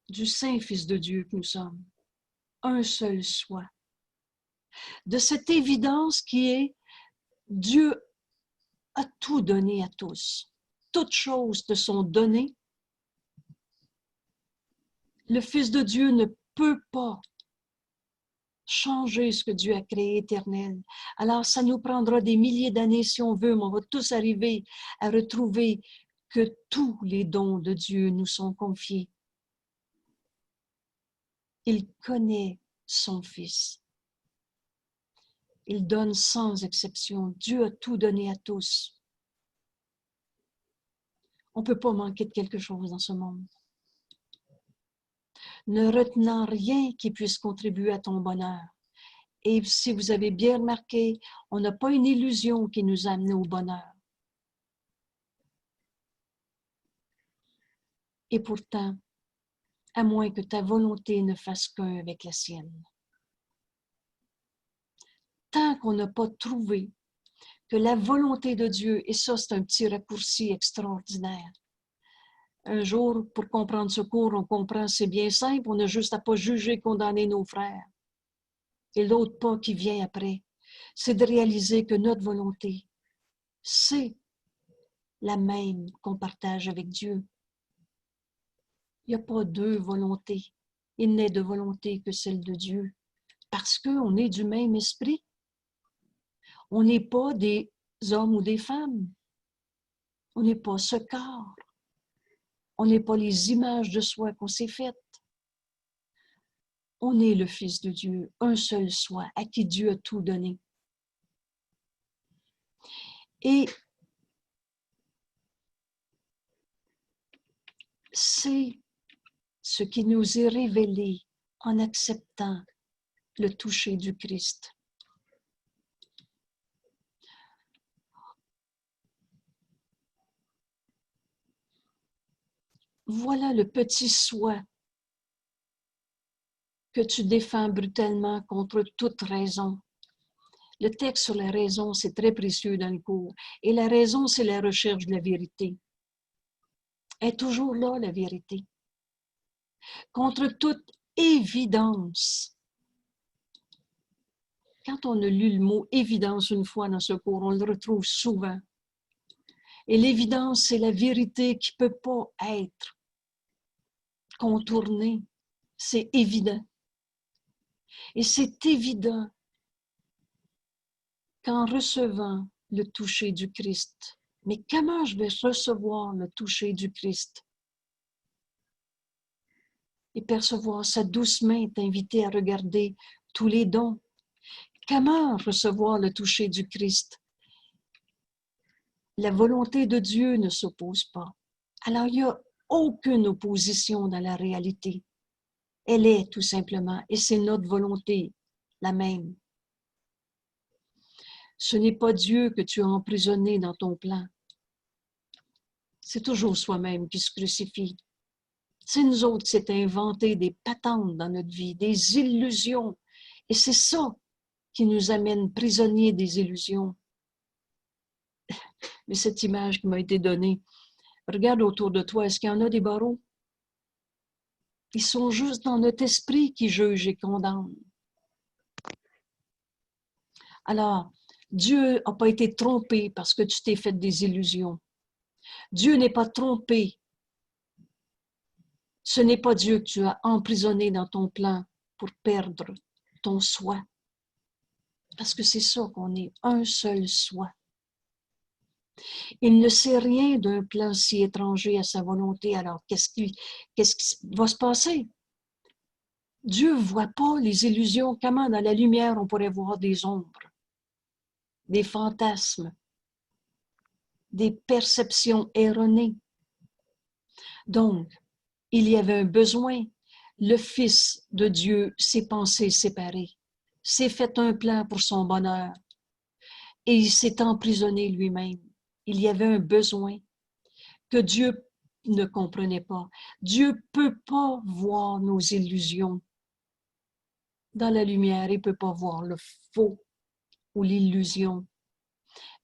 du Saint-Fils de Dieu que nous sommes, un seul soi, de cette évidence qui est Dieu a tout donné à tous. Toutes choses te sont données. Le Fils de Dieu ne peut pas changer ce que Dieu a créé éternel. Alors, ça nous prendra des milliers d'années si on veut, mais on va tous arriver à retrouver que tous les dons de Dieu nous sont confiés. Il connaît son Fils. Il donne sans exception. Dieu a tout donné à tous. On ne peut pas manquer de quelque chose dans ce monde. Ne retenant rien qui puisse contribuer à ton bonheur. Et si vous avez bien remarqué, on n'a pas une illusion qui nous a amenés au bonheur. Et pourtant, à moins que ta volonté ne fasse qu'un avec la sienne. Tant qu'on n'a pas trouvé que la volonté de Dieu, et ça c'est un petit raccourci extraordinaire. Un jour, pour comprendre ce cours, on comprend, c'est bien simple, on a juste à pas juger, condamner nos frères. Et l'autre pas qui vient après, c'est de réaliser que notre volonté, c'est la même qu'on partage avec Dieu. Il n'y a pas deux volontés. Il n'est de volonté que celle de Dieu. Parce qu'on est du même esprit. On n'est pas des hommes ou des femmes. On n'est pas ce corps. On n'est pas les images de soi qu'on s'est faites. On est le Fils de Dieu, un seul soi, à qui Dieu a tout donné. Et c'est ce qui nous est révélé en acceptant le toucher du Christ. Voilà le petit soi que tu défends brutalement contre toute raison. Le texte sur la raison, c'est très précieux dans le cours. Et la raison, c'est la recherche de la vérité. Elle est toujours là, la vérité. Contre toute évidence. Quand on a lu le mot évidence une fois dans ce cours, on le retrouve souvent. Et l'évidence, c'est la vérité qui ne peut pas être contournée. C'est évident. Et c'est évident qu'en recevant le toucher du Christ, mais comment je vais recevoir le toucher du Christ? Et percevoir sa douce main t'inviter à regarder tous les dons. Comment recevoir le toucher du Christ? La volonté de Dieu ne s'oppose pas. Alors, il n'y a aucune opposition dans la réalité. Elle est tout simplement, et c'est notre volonté, la même. Ce n'est pas Dieu que tu as emprisonné dans ton plan. C'est toujours soi-même qui se crucifie. C'est nous autres qui s'est inventé des patentes dans notre vie, des illusions. Et c'est ça qui nous amène prisonniers des illusions. Mais cette image qui m'a été donnée, regarde autour de toi, est-ce qu'il y en a des barreaux? Ils sont juste dans notre esprit qui juge et condamne. Alors, Dieu n'a pas été trompé parce que tu t'es fait des illusions. Dieu n'est pas trompé. Ce n'est pas Dieu que tu as emprisonné dans ton plan pour perdre ton soi. Parce que c'est ça qu'on est, un seul soi. Il ne sait rien d'un plan si étranger à sa volonté. Alors, qu'est-ce qui va se passer? Dieu ne voit pas les illusions. Comment dans la lumière on pourrait voir des ombres, des fantasmes, des perceptions erronées? Donc, il y avait un besoin. Le Fils de Dieu s'est pensé séparé, s'est fait un plan pour son bonheur et il s'est emprisonné lui-même. Il y avait un besoin que Dieu ne comprenait pas. Dieu ne peut pas voir nos illusions. Dans la lumière, il ne peut pas voir le faux ou l'illusion.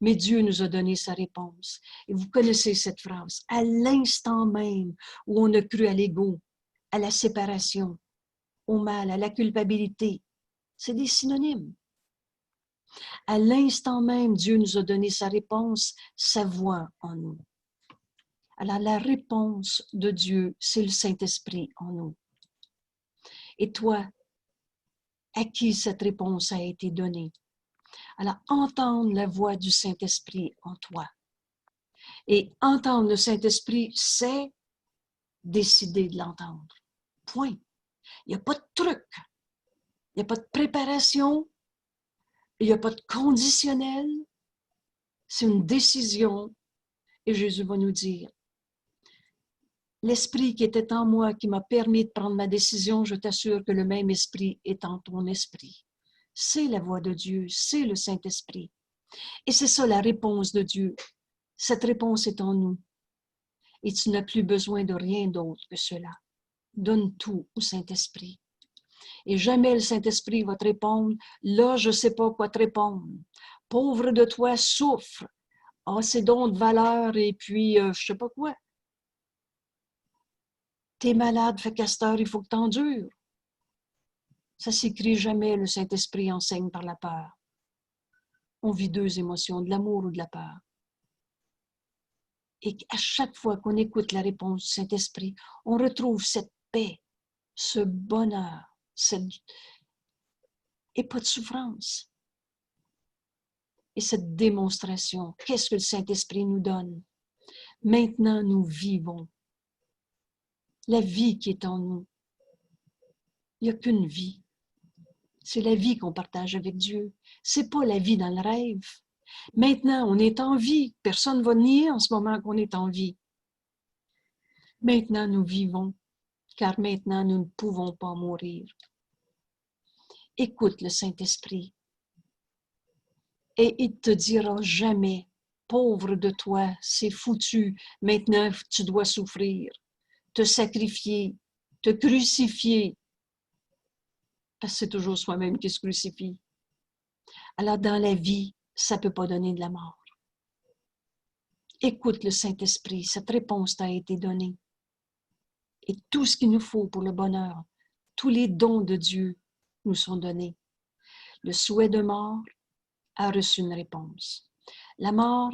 Mais Dieu nous a donné sa réponse. Et vous connaissez cette phrase. À l'instant même où on a cru à l'ego, à la séparation, au mal, à la culpabilité, c'est des synonymes. À l'instant même, Dieu nous a donné sa réponse, sa voix en nous. Alors, la réponse de Dieu, c'est le Saint-Esprit en nous. Et toi, à qui cette réponse a été donnée? Alors, entendre la voix du Saint-Esprit en toi. Et entendre le Saint-Esprit, c'est décider de l'entendre. Point. Il n'y a pas de truc. Il n'y a pas de préparation. Il n'y a pas de conditionnel. C'est une décision. Et Jésus va nous dire, l'esprit qui était en moi, qui m'a permis de prendre ma décision, je t'assure que le même esprit est en ton esprit. C'est la voix de Dieu, c'est le Saint-Esprit. Et c'est ça la réponse de Dieu. Cette réponse est en nous. Et tu n'as plus besoin de rien d'autre que cela. Donne tout au Saint-Esprit. Et jamais le Saint-Esprit va te répondre, là, je ne sais pas quoi te répondre. Pauvre de toi, souffre. Ah, c'est donc de valeur et puis je ne sais pas quoi. T'es malade, fait qu'à cette heure, il faut que t'endures. Ça s'écrit jamais, le Saint-Esprit enseigne par la peur. On vit deux émotions, de l'amour ou de la peur. Et à chaque fois qu'on écoute la réponse du Saint-Esprit, on retrouve cette paix, ce bonheur, et pas de souffrance. Et cette démonstration, qu'est-ce que le Saint-Esprit nous donne? Maintenant, nous vivons la vie qui est en nous. Il n'y a qu'une vie. C'est la vie qu'on partage avec Dieu. C'est pas la vie dans le rêve. Maintenant, on est en vie. Personne ne va nier en ce moment qu'on est en vie. Maintenant, nous vivons, car maintenant, nous ne pouvons pas mourir. Écoute le Saint-Esprit. Et il ne te dira jamais, pauvre de toi, c'est foutu, maintenant tu dois souffrir, te sacrifier, te crucifier, parce que c'est toujours soi-même qui se crucifie. Alors dans la vie, ça ne peut pas donner de la mort. Écoute le Saint-Esprit, cette réponse t'a été donnée. Et tout ce qu'il nous faut pour le bonheur, tous les dons de Dieu nous sont donnés. Le souhait de mort a reçu une réponse. La mort,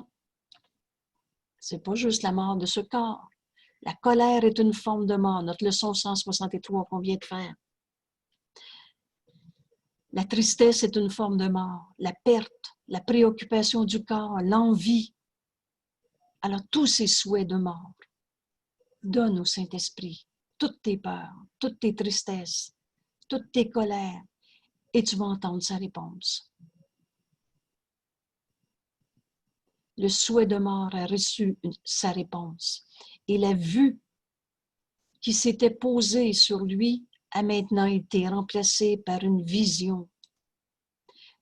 c'est pas juste la mort de ce corps. La colère est une forme de mort, notre leçon 163 qu'on vient de faire. La tristesse est une forme de mort. La perte, la préoccupation du corps, l'envie. Alors, tous ces souhaits de mort, donne au Saint-Esprit toutes tes peurs, toutes tes tristesses, toutes tes colères, et tu vas entendre sa réponse. Le souhait de mort a reçu sa réponse. Il a vu qui s'était posée sur lui a maintenant été remplacée par une vision,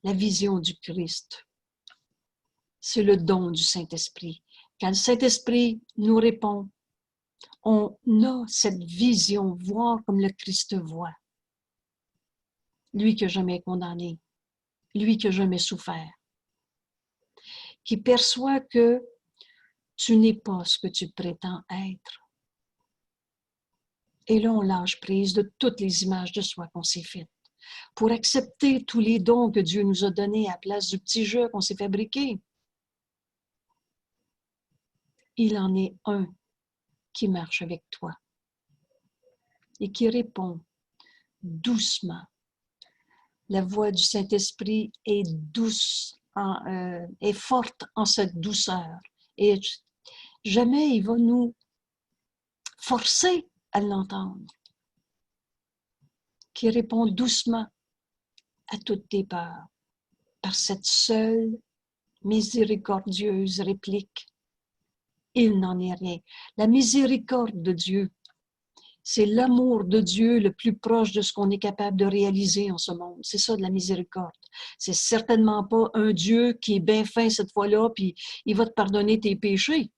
la vision du Christ. C'est le don du Saint-Esprit. Quand le Saint-Esprit nous répond, on a cette vision, voir comme le Christ voit. Lui qui n'a jamais condamné, lui qui n'a jamais souffert, qui perçoit que tu n'es pas ce que tu prétends être. Et là, on lâche prise de toutes les images de soi qu'on s'est faites pour accepter tous les dons que Dieu nous a donnés à la place du petit jeu qu'on s'est fabriqué. Il en est un qui marche avec toi et qui répond doucement. La voix du Saint-Esprit est douce, est forte en cette douceur. Et jamais il va nous forcer à l'entendre. Qui répond doucement à toutes tes peurs par cette seule miséricordieuse réplique. Il n'en est rien. La miséricorde de Dieu, c'est l'amour de Dieu le plus proche de ce qu'on est capable de réaliser en ce monde. C'est ça de la miséricorde. C'est certainement pas un Dieu qui est bien fin cette fois-là, puis il va te pardonner tes péchés.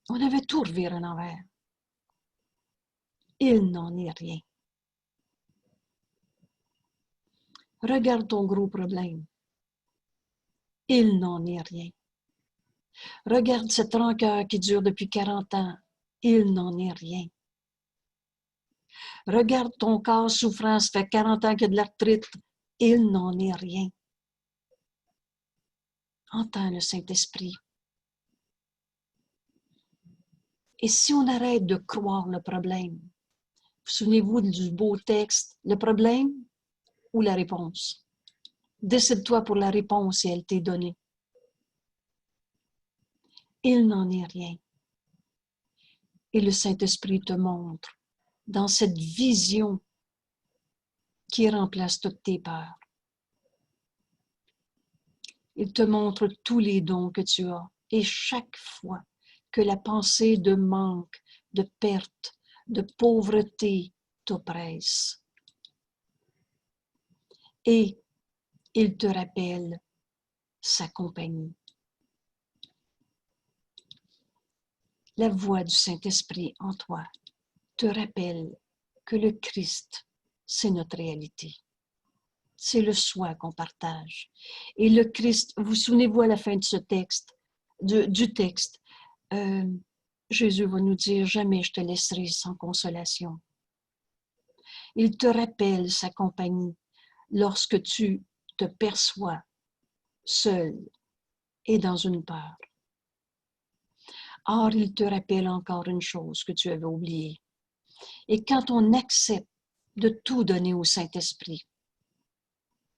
On avait tout reviré en envers. Il n'en est rien. Regarde ton gros problème. Il n'en est rien. Regarde cette rancœur qui dure depuis 40 ans. Il n'en est rien. Regarde ton corps souffrant, ça fait 40 ans qu'il y a de l'arthrite. Il n'en est rien. Entends le Saint-Esprit. Et si on arrête de croire le problème, souvenez-vous du beau texte, le problème ou la réponse? Décide-toi pour la réponse et elle t'est donnée. Il n'en est rien. Et le Saint-Esprit te montre dans cette vision qui remplace toutes tes peurs. Il te montre tous les dons que tu as. Et chaque fois que la pensée de manque, de perte, de pauvreté t'oppresse. Et il te rappelle sa compagnie. La voix du Saint-Esprit en toi te rappelle que le Christ, c'est notre réalité. C'est le soi qu'on partage. Et le Christ, vous souvenez-vous à la fin de ce texte, du texte, Jésus va nous dire « Jamais je te laisserai sans consolation ». Il te rappelle sa compagnie lorsque tu te perçois seul et dans une peur. Or, il te rappelle encore une chose que tu avais oubliée. Et quand on accepte de tout donner au Saint-Esprit,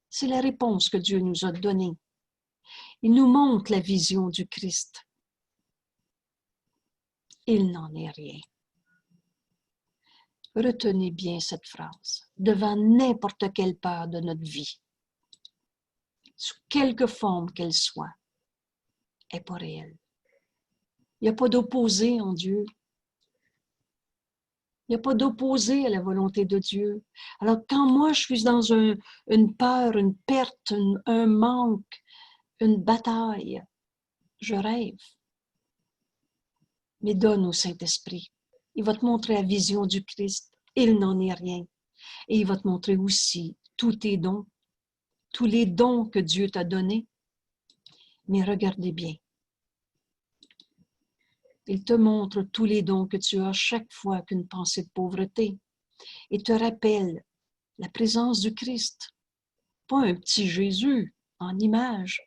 c'est la réponse que Dieu nous a donnée. Il nous montre la vision du Christ. Il n'en est rien. Retenez bien cette phrase. Devant n'importe quelle peur de notre vie, sous quelque forme qu'elle soit, elle n'est pas réelle. Il n'y a pas d'opposé en Dieu. Il n'y a pas d'opposé à la volonté de Dieu. Alors, quand moi, je suis dans une peur, une perte, un manque, une bataille, je rêve. Mais donne au Saint-Esprit. Il va te montrer la vision du Christ. Il n'en est rien. Et il va te montrer aussi tous tes dons, tous les dons que Dieu t'a donnés. Mais regardez bien. Il te montre tous les dons que tu as chaque fois qu'une pensée de pauvreté et te rappelle la présence du Christ. Pas un petit Jésus en image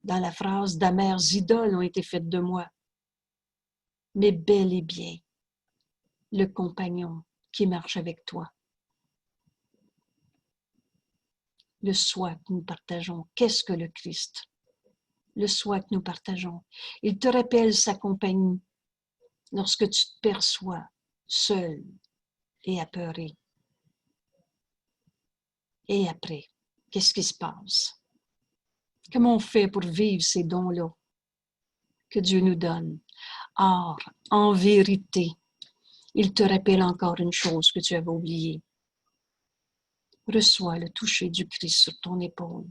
dans la phrase « d'amères idoles ont été faites de moi », mais bel et bien le compagnon qui marche avec toi. Le soi que nous partageons. Qu'est-ce que le Christ? Le soi que nous partageons. Il te rappelle sa compagnie lorsque tu te perçois seul et apeuré. Et après, qu'est-ce qui se passe? Comment on fait pour vivre ces dons-là que Dieu nous donne? Or, en vérité, Il te rappelle encore une chose que tu avais oubliée. Reçois le toucher du Christ sur ton épaule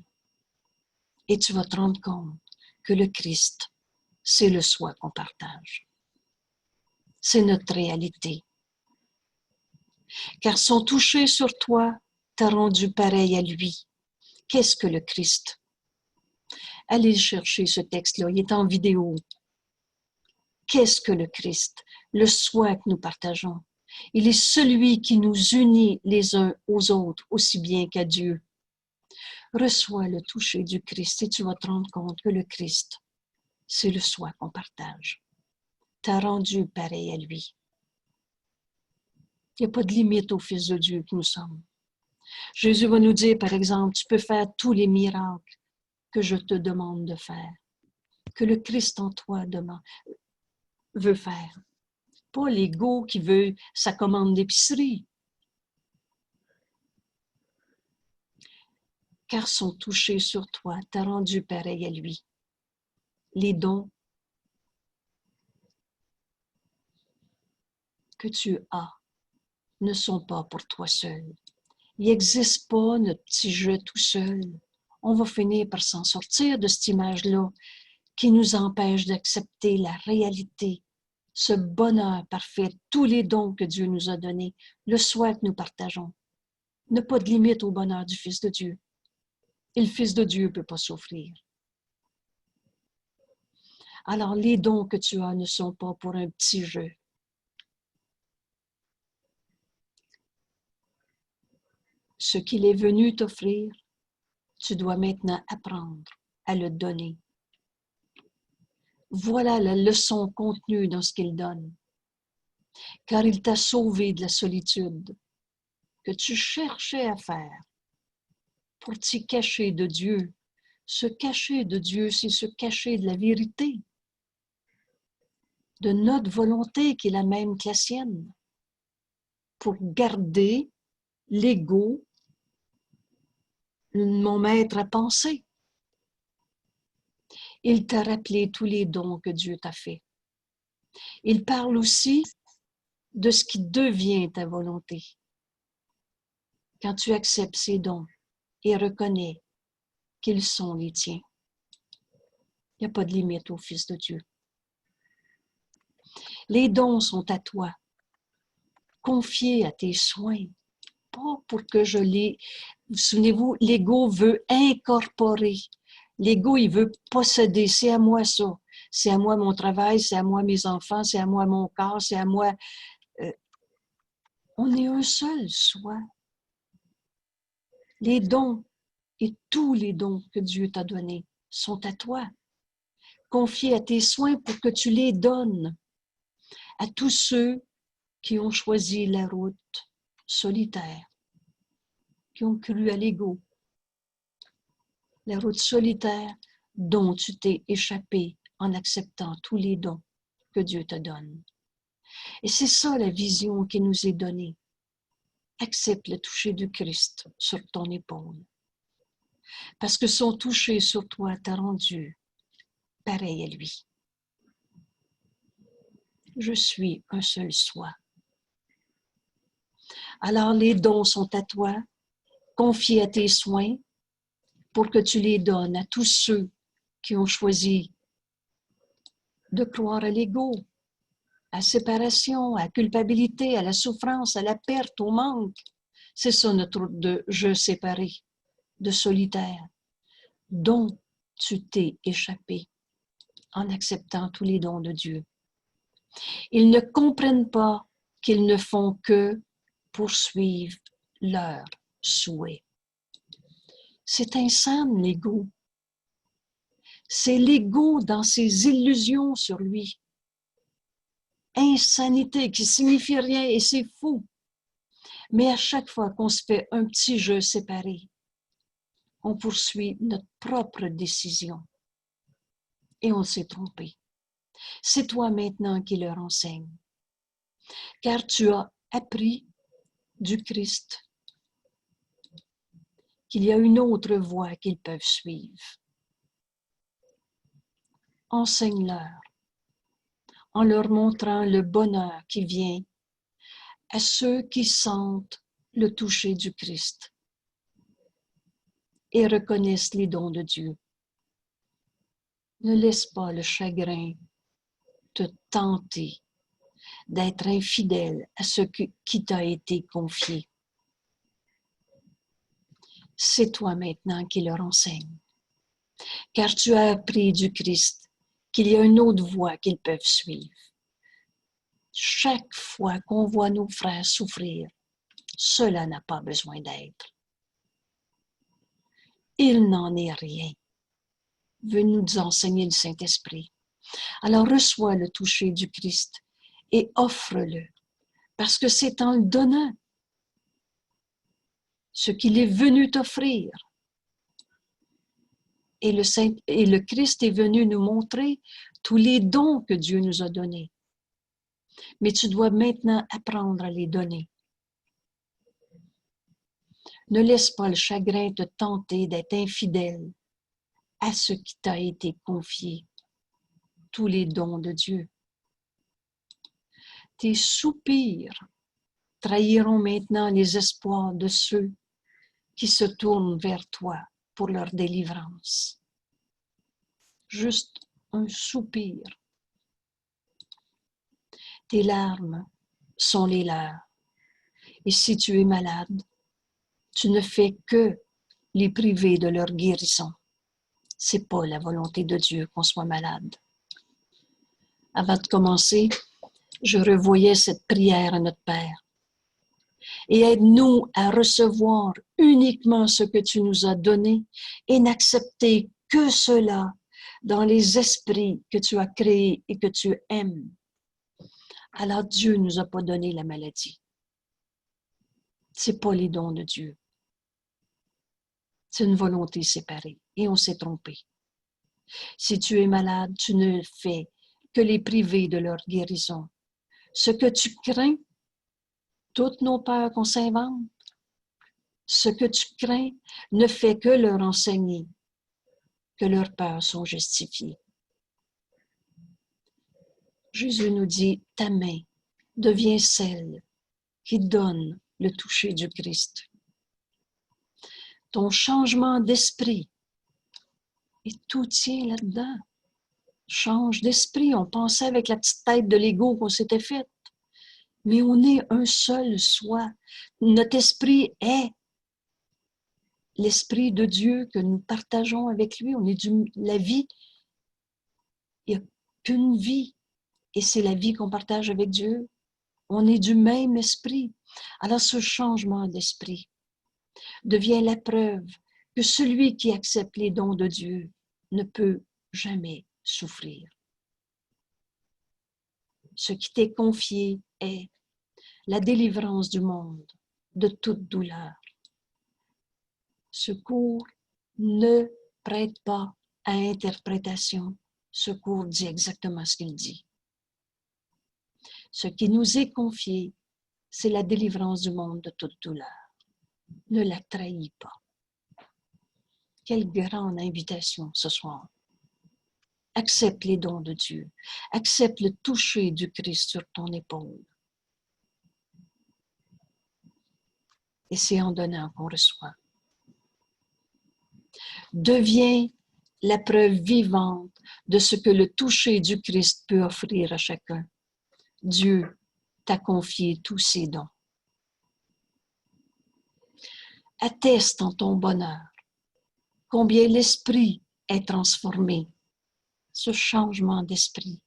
et tu vas te rendre compte que le Christ, c'est le soi qu'on partage. C'est notre réalité. Car son toucher sur toi t'a rendu pareil à lui. Qu'est-ce que le Christ? Allez chercher ce texte-là, il est en vidéo. Qu'est-ce que le Christ? Le soi que nous partageons. Il est celui qui nous unit les uns aux autres aussi bien qu'à Dieu. Reçois le toucher du Christ et tu vas te rendre compte que le Christ, c'est le soi qu'on partage. T'a rendu pareil à lui. Il n'y a pas de limite au Fils de Dieu que nous sommes. Jésus va nous dire, par exemple, tu peux faire tous les miracles que je te demande de faire, que le Christ en toi veut faire. Pas l'ego qui veut sa commande d'épicerie. Car son toucher sur toi t'a rendu pareil à lui. Les dons que tu as ne sont pas pour toi seul. Il n'existe pas notre petit jeu tout seul. On va finir par s'en sortir de cette image-là qui nous empêche d'accepter la réalité, ce bonheur parfait, tous les dons que Dieu nous a donnés, le soi que nous partageons. Il n'y a pas de limite au bonheur du Fils de Dieu. Et le Fils de Dieu ne peut pas souffrir. Alors, les dons que tu as ne sont pas pour un petit jeu. Ce qu'il est venu t'offrir, tu dois maintenant apprendre à le donner. Voilà la leçon contenue dans ce qu'il donne. Car il t'a sauvé de la solitude que tu cherchais à faire pour t'y cacher de Dieu. Se cacher de Dieu, c'est se cacher de la vérité, de notre volonté qui est la même que la sienne, pour garder l'ego, mon maître à penser. Il t'a rappelé tous les dons que Dieu t'a fait. Il parle aussi de ce qui devient ta volonté. Quand tu acceptes ces dons et reconnais qu'ils sont les tiens. Il n'y a pas de limite au Fils de Dieu. Les dons sont à toi, confiés à tes soins, pas pour que je les... Souvenez-vous, l'ego veut incorporer. L'ego, il veut posséder. C'est à moi ça. C'est à moi mon travail, c'est à moi mes enfants, c'est à moi mon corps, c'est à moi... On est un seul soi. Les dons et tous les dons que Dieu t'a donnés sont à toi, confiés à tes soins pour que tu les donnes à tous ceux qui ont choisi la route solitaire, qui ont cru à l'ego, la route solitaire dont tu t'es échappé en acceptant tous les dons que Dieu te donne. Et c'est ça la vision qui nous est donnée. Accepte le toucher du Christ sur ton épaule. Parce que son toucher sur toi t'a rendu pareil à lui. Je suis un seul soi. Alors les dons sont à toi, confiés à tes soins, pour que tu les donnes à tous ceux qui ont choisi de croire à l'ego, à la séparation, à la culpabilité, à la souffrance, à la perte, au manque. C'est ça notre route de je séparé, de solitaire, dont tu t'es échappé en acceptant tous les dons de Dieu. Ils ne comprennent pas qu'ils ne font que poursuivre leurs souhaits. C'est insane, l'ego. C'est l'ego dans ses illusions sur lui. Insanité qui signifie rien et c'est fou. Mais à chaque fois qu'on se fait un petit jeu séparé, on poursuit notre propre décision. Et on s'est trompé. C'est toi maintenant qui leur enseigne. Car tu as appris du Christ qu'il y a une autre voie qu'ils peuvent suivre. Enseigne-leur en leur montrant le bonheur qui vient à ceux qui sentent le toucher du Christ et reconnaissent les dons de Dieu. Ne laisse pas le chagrin te tenter d'être infidèle à ce qui t'a été confié. C'est toi maintenant qui leur enseigne, car tu as appris du Christ qu'il y a une autre voie qu'ils peuvent suivre. Chaque fois qu'on voit nos frères souffrir, cela n'a pas besoin d'être. Il n'en est rien, veut nous enseigner le Saint-Esprit. Alors reçois le toucher du Christ et offre-le, parce que c'est en le donnant ce qu'il est venu t'offrir. Et le Christ est venu nous montrer tous les dons que Dieu nous a donnés. Mais tu dois maintenant apprendre à les donner. Ne laisse pas le chagrin te tenter d'être infidèle à ce qui t'a été confié, tous les dons de Dieu. Tes soupirs trahiront maintenant les espoirs de ceux qui se tournent vers toi pour leur délivrance. Juste un soupir. Tes larmes sont les leurs. Et si tu es malade, tu ne fais que les priver de leur guérison. C'est pas la volonté de Dieu qu'on soit malade. Avant de commencer, je revoyais cette prière à notre Père. Et aide-nous à recevoir uniquement ce que tu nous as donné et n'accepter que cela dans les esprits que tu as créés et que tu aimes. Alors Dieu ne nous a pas donné la maladie. C'est pas les dons de Dieu. C'est une volonté séparée et on s'est trompé. Si tu es malade, tu ne fais que les priver de leur guérison. Ce que tu crains, toutes nos peurs qu'on s'invente, ce que tu crains ne fait que leur enseigner que leurs peurs sont justifiées. Jésus nous dit, ta main devient celle qui donne le toucher du Christ. Ton changement d'esprit, et tout tient là-dedans. Change d'esprit, on pensait avec la petite tête de l'ego qu'on s'était faite, mais on est un seul soi. Notre esprit est l'esprit de Dieu que nous partageons avec lui. On est la vie. Il n'y a qu'une vie. Et c'est la vie qu'on partage avec Dieu. On est du même esprit. Alors ce changement d'esprit devient la preuve que celui qui accepte les dons de Dieu ne peut jamais souffrir. Ce qui t'est confié est la délivrance du monde de toute douleur. Ce cours ne prête pas à interprétation. Ce cours dit exactement ce qu'il dit. Ce qui nous est confié, c'est la délivrance du monde de toute douleur. Ne la trahis pas. Quelle grande invitation ce soir. Accepte les dons de Dieu. Accepte le toucher du Christ sur ton épaule. Et c'est en donnant qu'on reçoit. Deviens la preuve vivante de ce que le toucher du Christ peut offrir à chacun. Dieu t'a confié tous ses dons. Atteste en ton bonheur combien l'esprit est transformé. Ce changement d'esprit.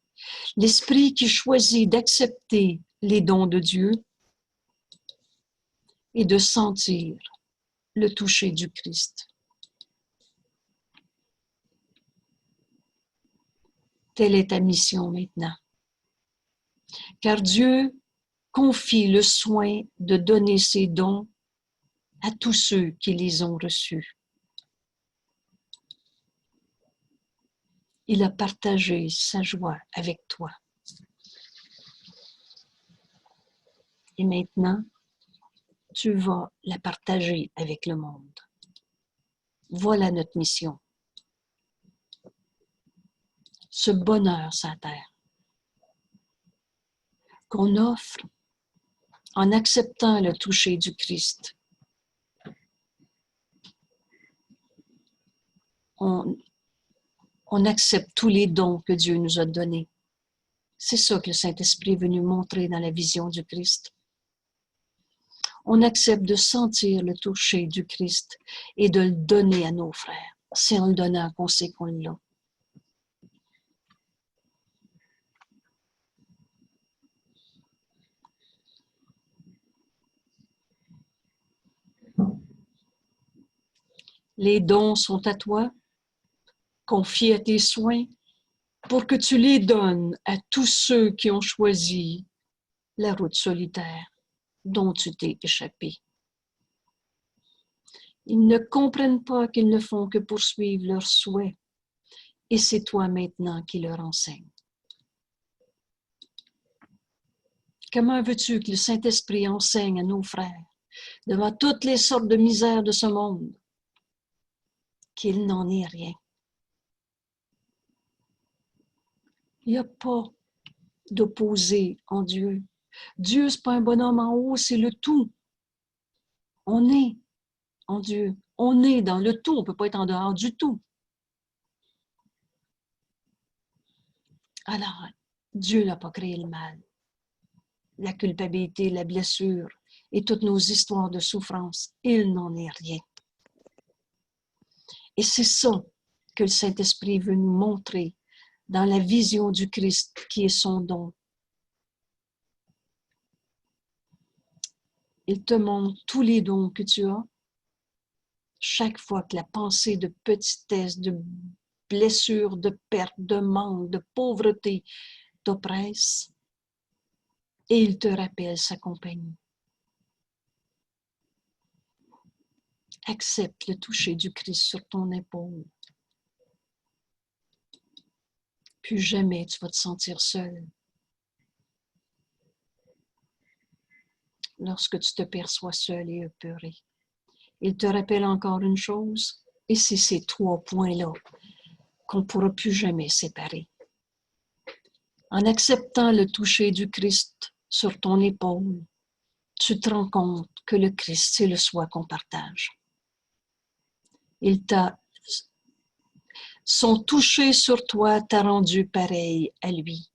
L'esprit qui choisit d'accepter les dons de Dieu et de sentir le toucher du Christ. Telle est ta mission maintenant. Car Dieu confie le soin de donner ses dons à tous ceux qui les ont reçus. Il a partagé sa joie avec toi. Et maintenant, tu vas la partager avec le monde. Voilà notre mission. Ce bonheur sur la terre qu'on offre en acceptant le toucher du Christ, on accepte tous les dons que Dieu nous a donnés. C'est ça que le Saint-Esprit est venu montrer dans la vision du Christ. On accepte de sentir le toucher du Christ et de le donner à nos frères. C'est en le donnant qu'on sait qu'on l'a. Les dons sont à toi, confiés à tes soins, pour que tu les donnes à tous ceux qui ont choisi la route solitaire dont tu t'es échappé. Ils ne comprennent pas qu'ils ne font que poursuivre leurs souhaits, et c'est toi maintenant qui leur enseignes. Comment veux-tu que le Saint-Esprit enseigne à nos frères, devant toutes les sortes de misères de ce monde, qu'il n'en est rien? Il n'y a pas d'opposé en Dieu. Dieu, ce n'est pas un bonhomme en haut, c'est le tout. On est en Dieu. On est dans le tout. On ne peut pas être en dehors du tout. Alors, Dieu n'a pas créé le mal. La culpabilité, la blessure et toutes nos histoires de souffrance, il n'en est rien. Et c'est ça que le Saint-Esprit veut nous montrer dans la vision du Christ qui est son don. Il te montre tous les dons que tu as. Chaque fois que la pensée de petitesse, de blessure, de perte, de manque, de pauvreté t'oppresse, et il te rappelle sa compagnie. Accepte le toucher du Christ sur ton épaule. Plus jamais tu vas te sentir seul. Lorsque tu te perçois seul et épeuré. Il te rappelle encore une chose, et c'est ces 3 points-là qu'on ne pourra plus jamais séparer. En acceptant le toucher du Christ sur ton épaule, tu te rends compte que le Christ, c'est le soi qu'on partage. Son toucher sur toi t'a rendu pareil à lui.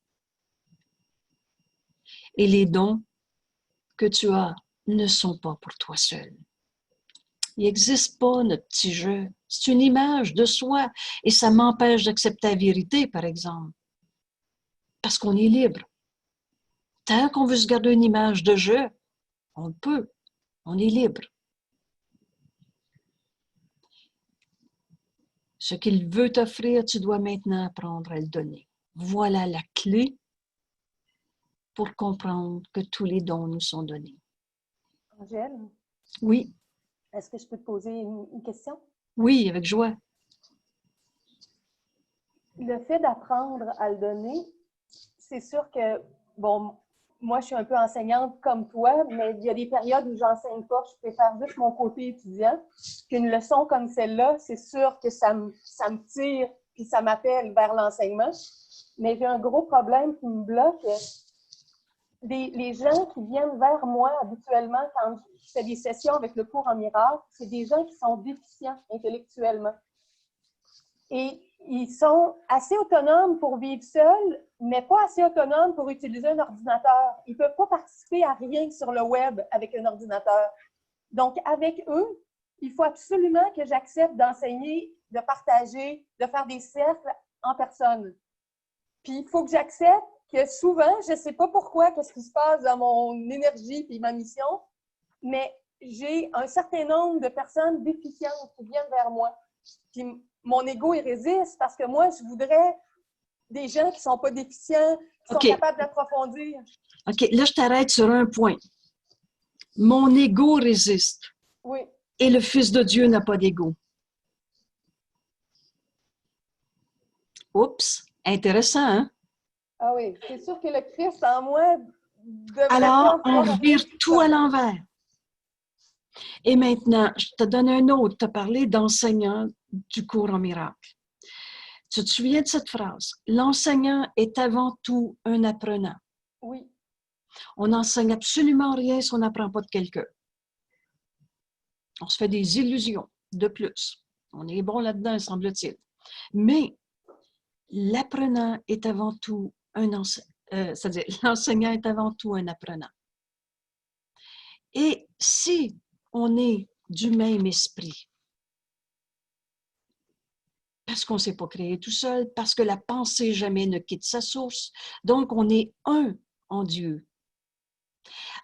Et les dons que tu as ne sont pas pour toi seul. Il n'existe pas notre petit jeu. C'est une image de soi et ça m'empêche d'accepter la vérité, par exemple. Parce qu'on est libre. Tant qu'on veut se garder une image de jeu, on le peut. On est libre. Ce qu'il veut t'offrir, tu dois maintenant apprendre à le donner. Voilà la clé pour comprendre que tous les dons nous sont donnés. Angèle? Oui. Est-ce que je peux te poser une question? Oui, avec joie. Le fait d'apprendre à le donner, c'est sûr que, bon, moi, je suis un peu enseignante comme toi, mais il y a des périodes où j'enseigne pas. Je préfère juste mon côté étudiant. Qu'une leçon comme celle-là, c'est sûr que ça me tire puis ça m'appelle vers l'enseignement. Mais j'ai un gros problème qui me bloque. Les gens qui viennent vers moi habituellement quand je fais des sessions avec le cours en miracle, c'est des gens qui sont déficients intellectuellement. Et ils sont assez autonomes pour vivre seuls, mais pas assez autonomes pour utiliser un ordinateur. Ils ne peuvent pas participer à rien sur le web avec un ordinateur. Donc, avec eux, il faut absolument que j'accepte d'enseigner, de partager, de faire des cercles en personne. Puis, il faut que j'accepte que souvent, je ne sais pas pourquoi, qu'est-ce qui se passe dans mon énergie et ma mission, mais j'ai un certain nombre de personnes déficientes qui viennent vers moi. Puis mon ego, il résiste parce que moi, je voudrais des gens qui ne sont pas déficients, qui sont capables d'approfondir. OK, là, je t'arrête sur un point. Mon ego résiste. Oui. Et le Fils de Dieu n'a pas d'ego. Oups, intéressant, hein? Ah oui, c'est sûr que le Christ en moi devrait... Alors, on vire tout à l'envers. Et maintenant, je te donne un autre. Tu as parlé d'enseignant du cours en miracle. Tu te souviens de cette phrase? L'enseignant est avant tout un apprenant. Oui. On n'enseigne absolument rien si on n'apprend pas de quelqu'un. On se fait des illusions de plus. On est bon là-dedans, semble-t-il. Mais l'apprenant est avant tout un enseignant. C'est-à-dire, l'enseignant est avant tout un apprenant. Et si on est du même esprit, parce qu'on ne s'est pas créé tout seul, parce que la pensée jamais ne quitte sa source, donc on est un en Dieu.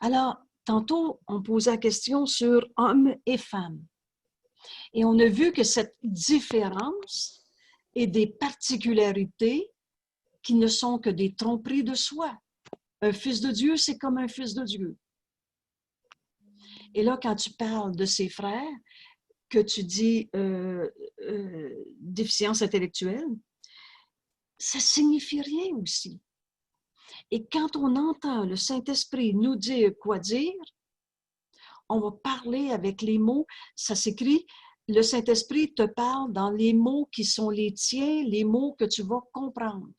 Alors, tantôt, on posait la question sur hommes et femmes. Et on a vu que cette différence est des particularités qui ne sont que des tromperies de soi. Un fils de Dieu, c'est comme un fils de Dieu. Et là, quand tu parles de ses frères, que tu dis déficience intellectuelle, ça ne signifie rien aussi. Et quand on entend le Saint-Esprit nous dire quoi dire, on va parler avec les mots, ça s'écrit, le Saint-Esprit te parle dans les mots qui sont les tiens, les mots que tu vas comprendre.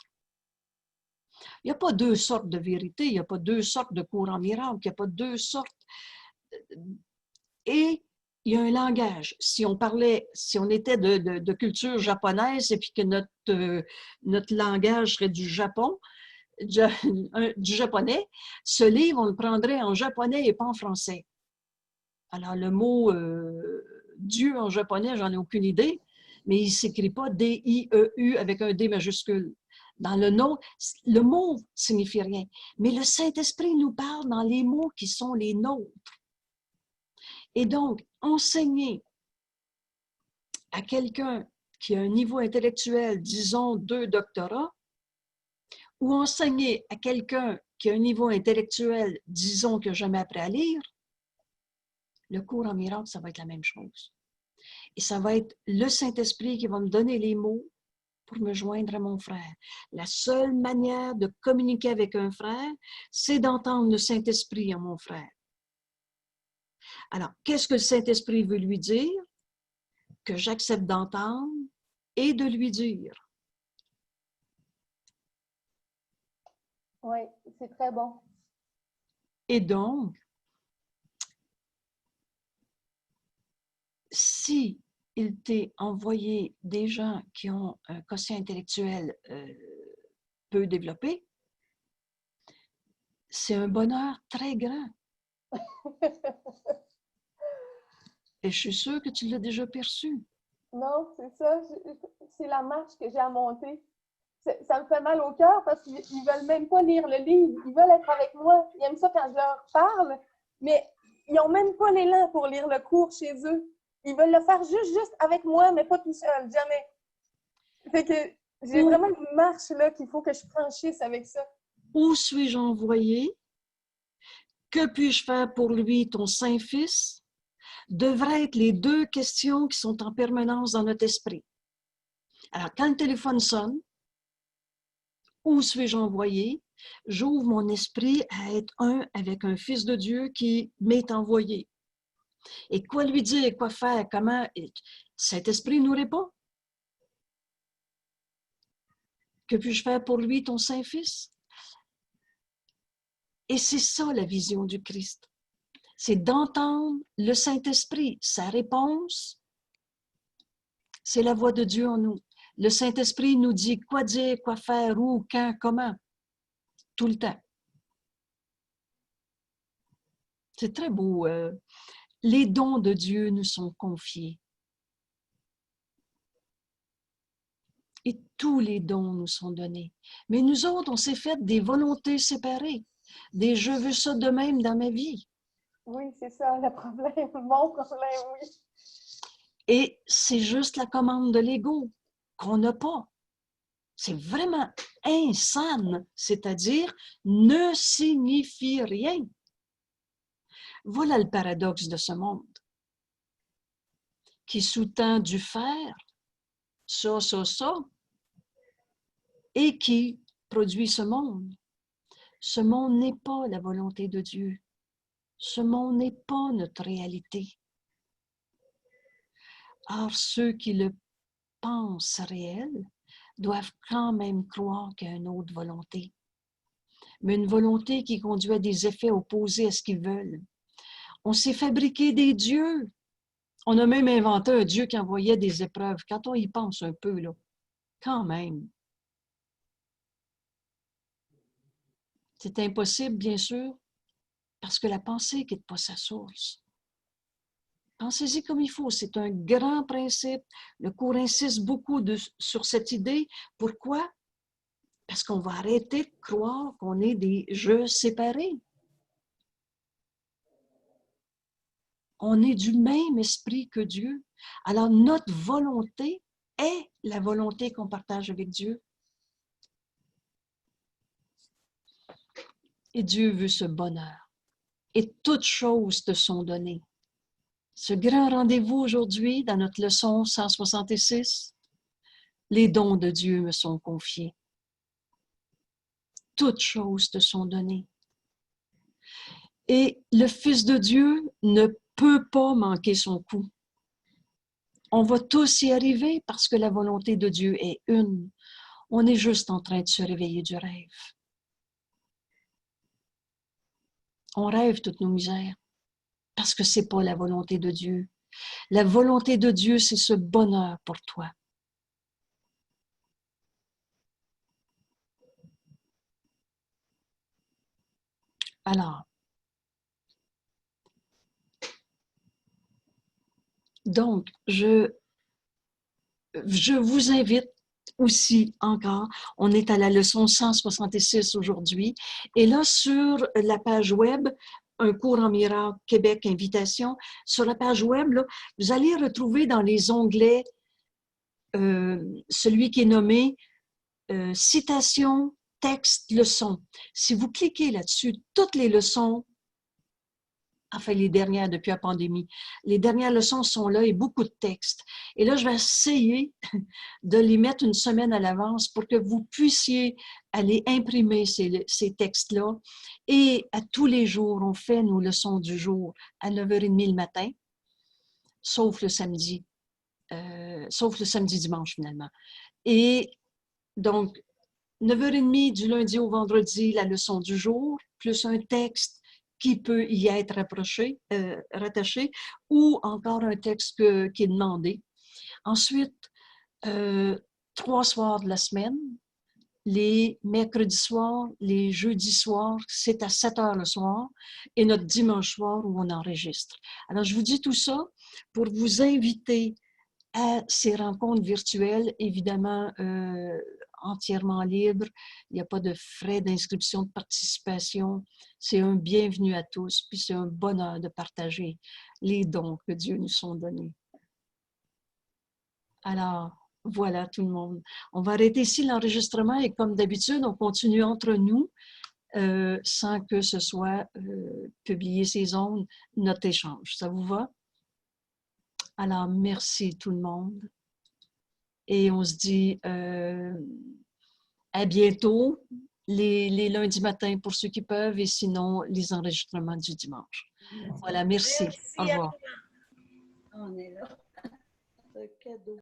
Il n'y a pas deux sortes de vérité, il n'y a pas deux sortes de courants miracles, il n'y a pas deux sortes. Et il y a un langage. Si on était de culture japonaise et puis que notre langage serait du Japon, du japonais, ce livre, on le prendrait en japonais et pas en français. Alors, le mot Dieu en japonais, j'en ai aucune idée, mais il ne s'écrit pas D-I-E-U avec un D majuscule. Dans le nôtre, le mot ne signifie rien. Mais le Saint-Esprit nous parle dans les mots qui sont les nôtres. Et donc, enseigner à quelqu'un qui a un niveau intellectuel, disons 2 doctorats, ou enseigner à quelqu'un qui a un niveau intellectuel, disons que jamais appris à lire, le cours en miracle, ça va être la même chose. Et ça va être le Saint-Esprit qui va me donner les mots pour me joindre à mon frère. La seule manière de communiquer avec un frère, c'est d'entendre le Saint-Esprit en mon frère. Alors, qu'est-ce que le Saint-Esprit veut lui dire? Que j'accepte d'entendre et de lui dire. Oui, c'est très bon. Et donc, si il t'est envoyé des gens qui ont un quotient intellectuel peu développé, c'est un bonheur très grand. Et je suis sûre que tu l'as déjà perçu. Non, c'est ça. C'est la marche que j'ai à monter. Ça me fait mal au cœur parce qu'ils ne veulent même pas lire le livre. Ils veulent être avec moi. Ils aiment ça quand je leur parle, mais ils n'ont même pas l'élan pour lire le cours chez eux. Ils veulent le faire juste avec moi, mais pas tout seul, jamais. Fait que j'ai vraiment une marche là qu'il faut que je franchisse avec ça. Où suis-je envoyé? Que puis-je faire pour lui, ton Saint-Fils? Devraient être les deux questions qui sont en permanence dans notre esprit. Alors, quand le téléphone sonne, où suis-je envoyé? J'ouvre mon esprit à être un avec un Fils de Dieu qui m'est envoyé. Et quoi lui dire, quoi faire, comment? Cet esprit nous répond. Que puis-je faire pour lui, ton Saint-Fils? Et c'est ça la vision du Christ. C'est d'entendre le Saint-Esprit. Sa réponse, c'est la voix de Dieu en nous. Le Saint-Esprit nous dit quoi dire, quoi faire, où, quand, comment. Tout le temps. C'est très beau. Les dons de Dieu nous sont confiés. Et tous les dons nous sont donnés. Mais nous autres, on s'est fait des volontés séparées. Des « je veux ça de même dans ma vie ». Oui, c'est ça le problème. Mon problème, oui. Et c'est juste la commande de l'ego qu'on n'a pas. C'est vraiment insane, c'est-à-dire ne signifie rien. Voilà le paradoxe de ce monde qui sous-tend du faire, ça, et qui produit ce monde. Ce monde n'est pas la volonté de Dieu. Ce monde n'est pas notre réalité. Or, ceux qui le pensent réel doivent quand même croire qu'il y a une autre volonté. mais une volonté qui conduit à des effets opposés à ce qu'ils veulent. On s'est fabriqué des dieux. On a même inventé un dieu qui envoyait des épreuves. Quand on y pense un peu, là, quand même. C'est impossible, bien sûr, parce que la pensée quitte pas sa source. Pensez-y comme il faut. C'est un grand principe. Le cours insiste beaucoup sur cette idée. Pourquoi? Parce qu'on va arrêter de croire qu'on est des jeux séparés. On est du même esprit que Dieu. Alors, notre volonté est la volonté qu'on partage avec Dieu. Et Dieu veut ce bonheur. Et toutes choses te sont données. Ce grand rendez-vous aujourd'hui, dans notre leçon 166, les dons de Dieu me sont confiés. Toutes choses te sont données. Et le Fils de Dieu ne peut pas manquer son coup. On va tous y arriver parce que la volonté de Dieu est une. On est juste en train de se réveiller du rêve. On rêve toutes nos misères parce que c'est pas la volonté de Dieu. La volonté de Dieu, c'est ce bonheur pour toi. Alors, donc, je vous invite aussi encore, on est à la leçon 166 aujourd'hui, et là sur la page web, un cours en miracle Québec Invitation, sur la page web, là, vous allez retrouver dans les onglets celui qui est nommé citation, texte, leçon. Si vous cliquez là-dessus, toutes les leçons, enfin les dernières depuis la pandémie, les dernières leçons sont là et beaucoup de textes. Et là, je vais essayer de les mettre une semaine à l'avance pour que vous puissiez aller imprimer ces textes-là. Et à tous les jours, on fait nos leçons du jour à 9h30 le matin, sauf le samedi. Sauf le samedi-dimanche finalement. Et donc, 9h30 du lundi au vendredi, la leçon du jour, plus un texte qui peut y être rattaché, ou encore un texte qui est demandé. Ensuite, 3 soirs de la semaine, les mercredis soirs, les jeudis soirs, c'est à 7h le soir, et notre dimanche soir où on enregistre. Alors, je vous dis tout ça pour vous inviter à ces rencontres virtuelles, évidemment entièrement libres. Il n'y a pas de frais d'inscription, de participation. C'est un bienvenu à tous, puis c'est un bonheur de partager les dons que Dieu nous sont donnés. Alors, voilà tout le monde. On va arrêter ici l'enregistrement et comme d'habitude, on continue entre nous sans que ce soit publié ces ondes, notre échange. Ça vous va? Alors, merci tout le monde. Et on se dit à bientôt, les lundis matins pour ceux qui peuvent, et sinon les enregistrements du dimanche. Voilà, merci. Au revoir. On est là. Un cadeau.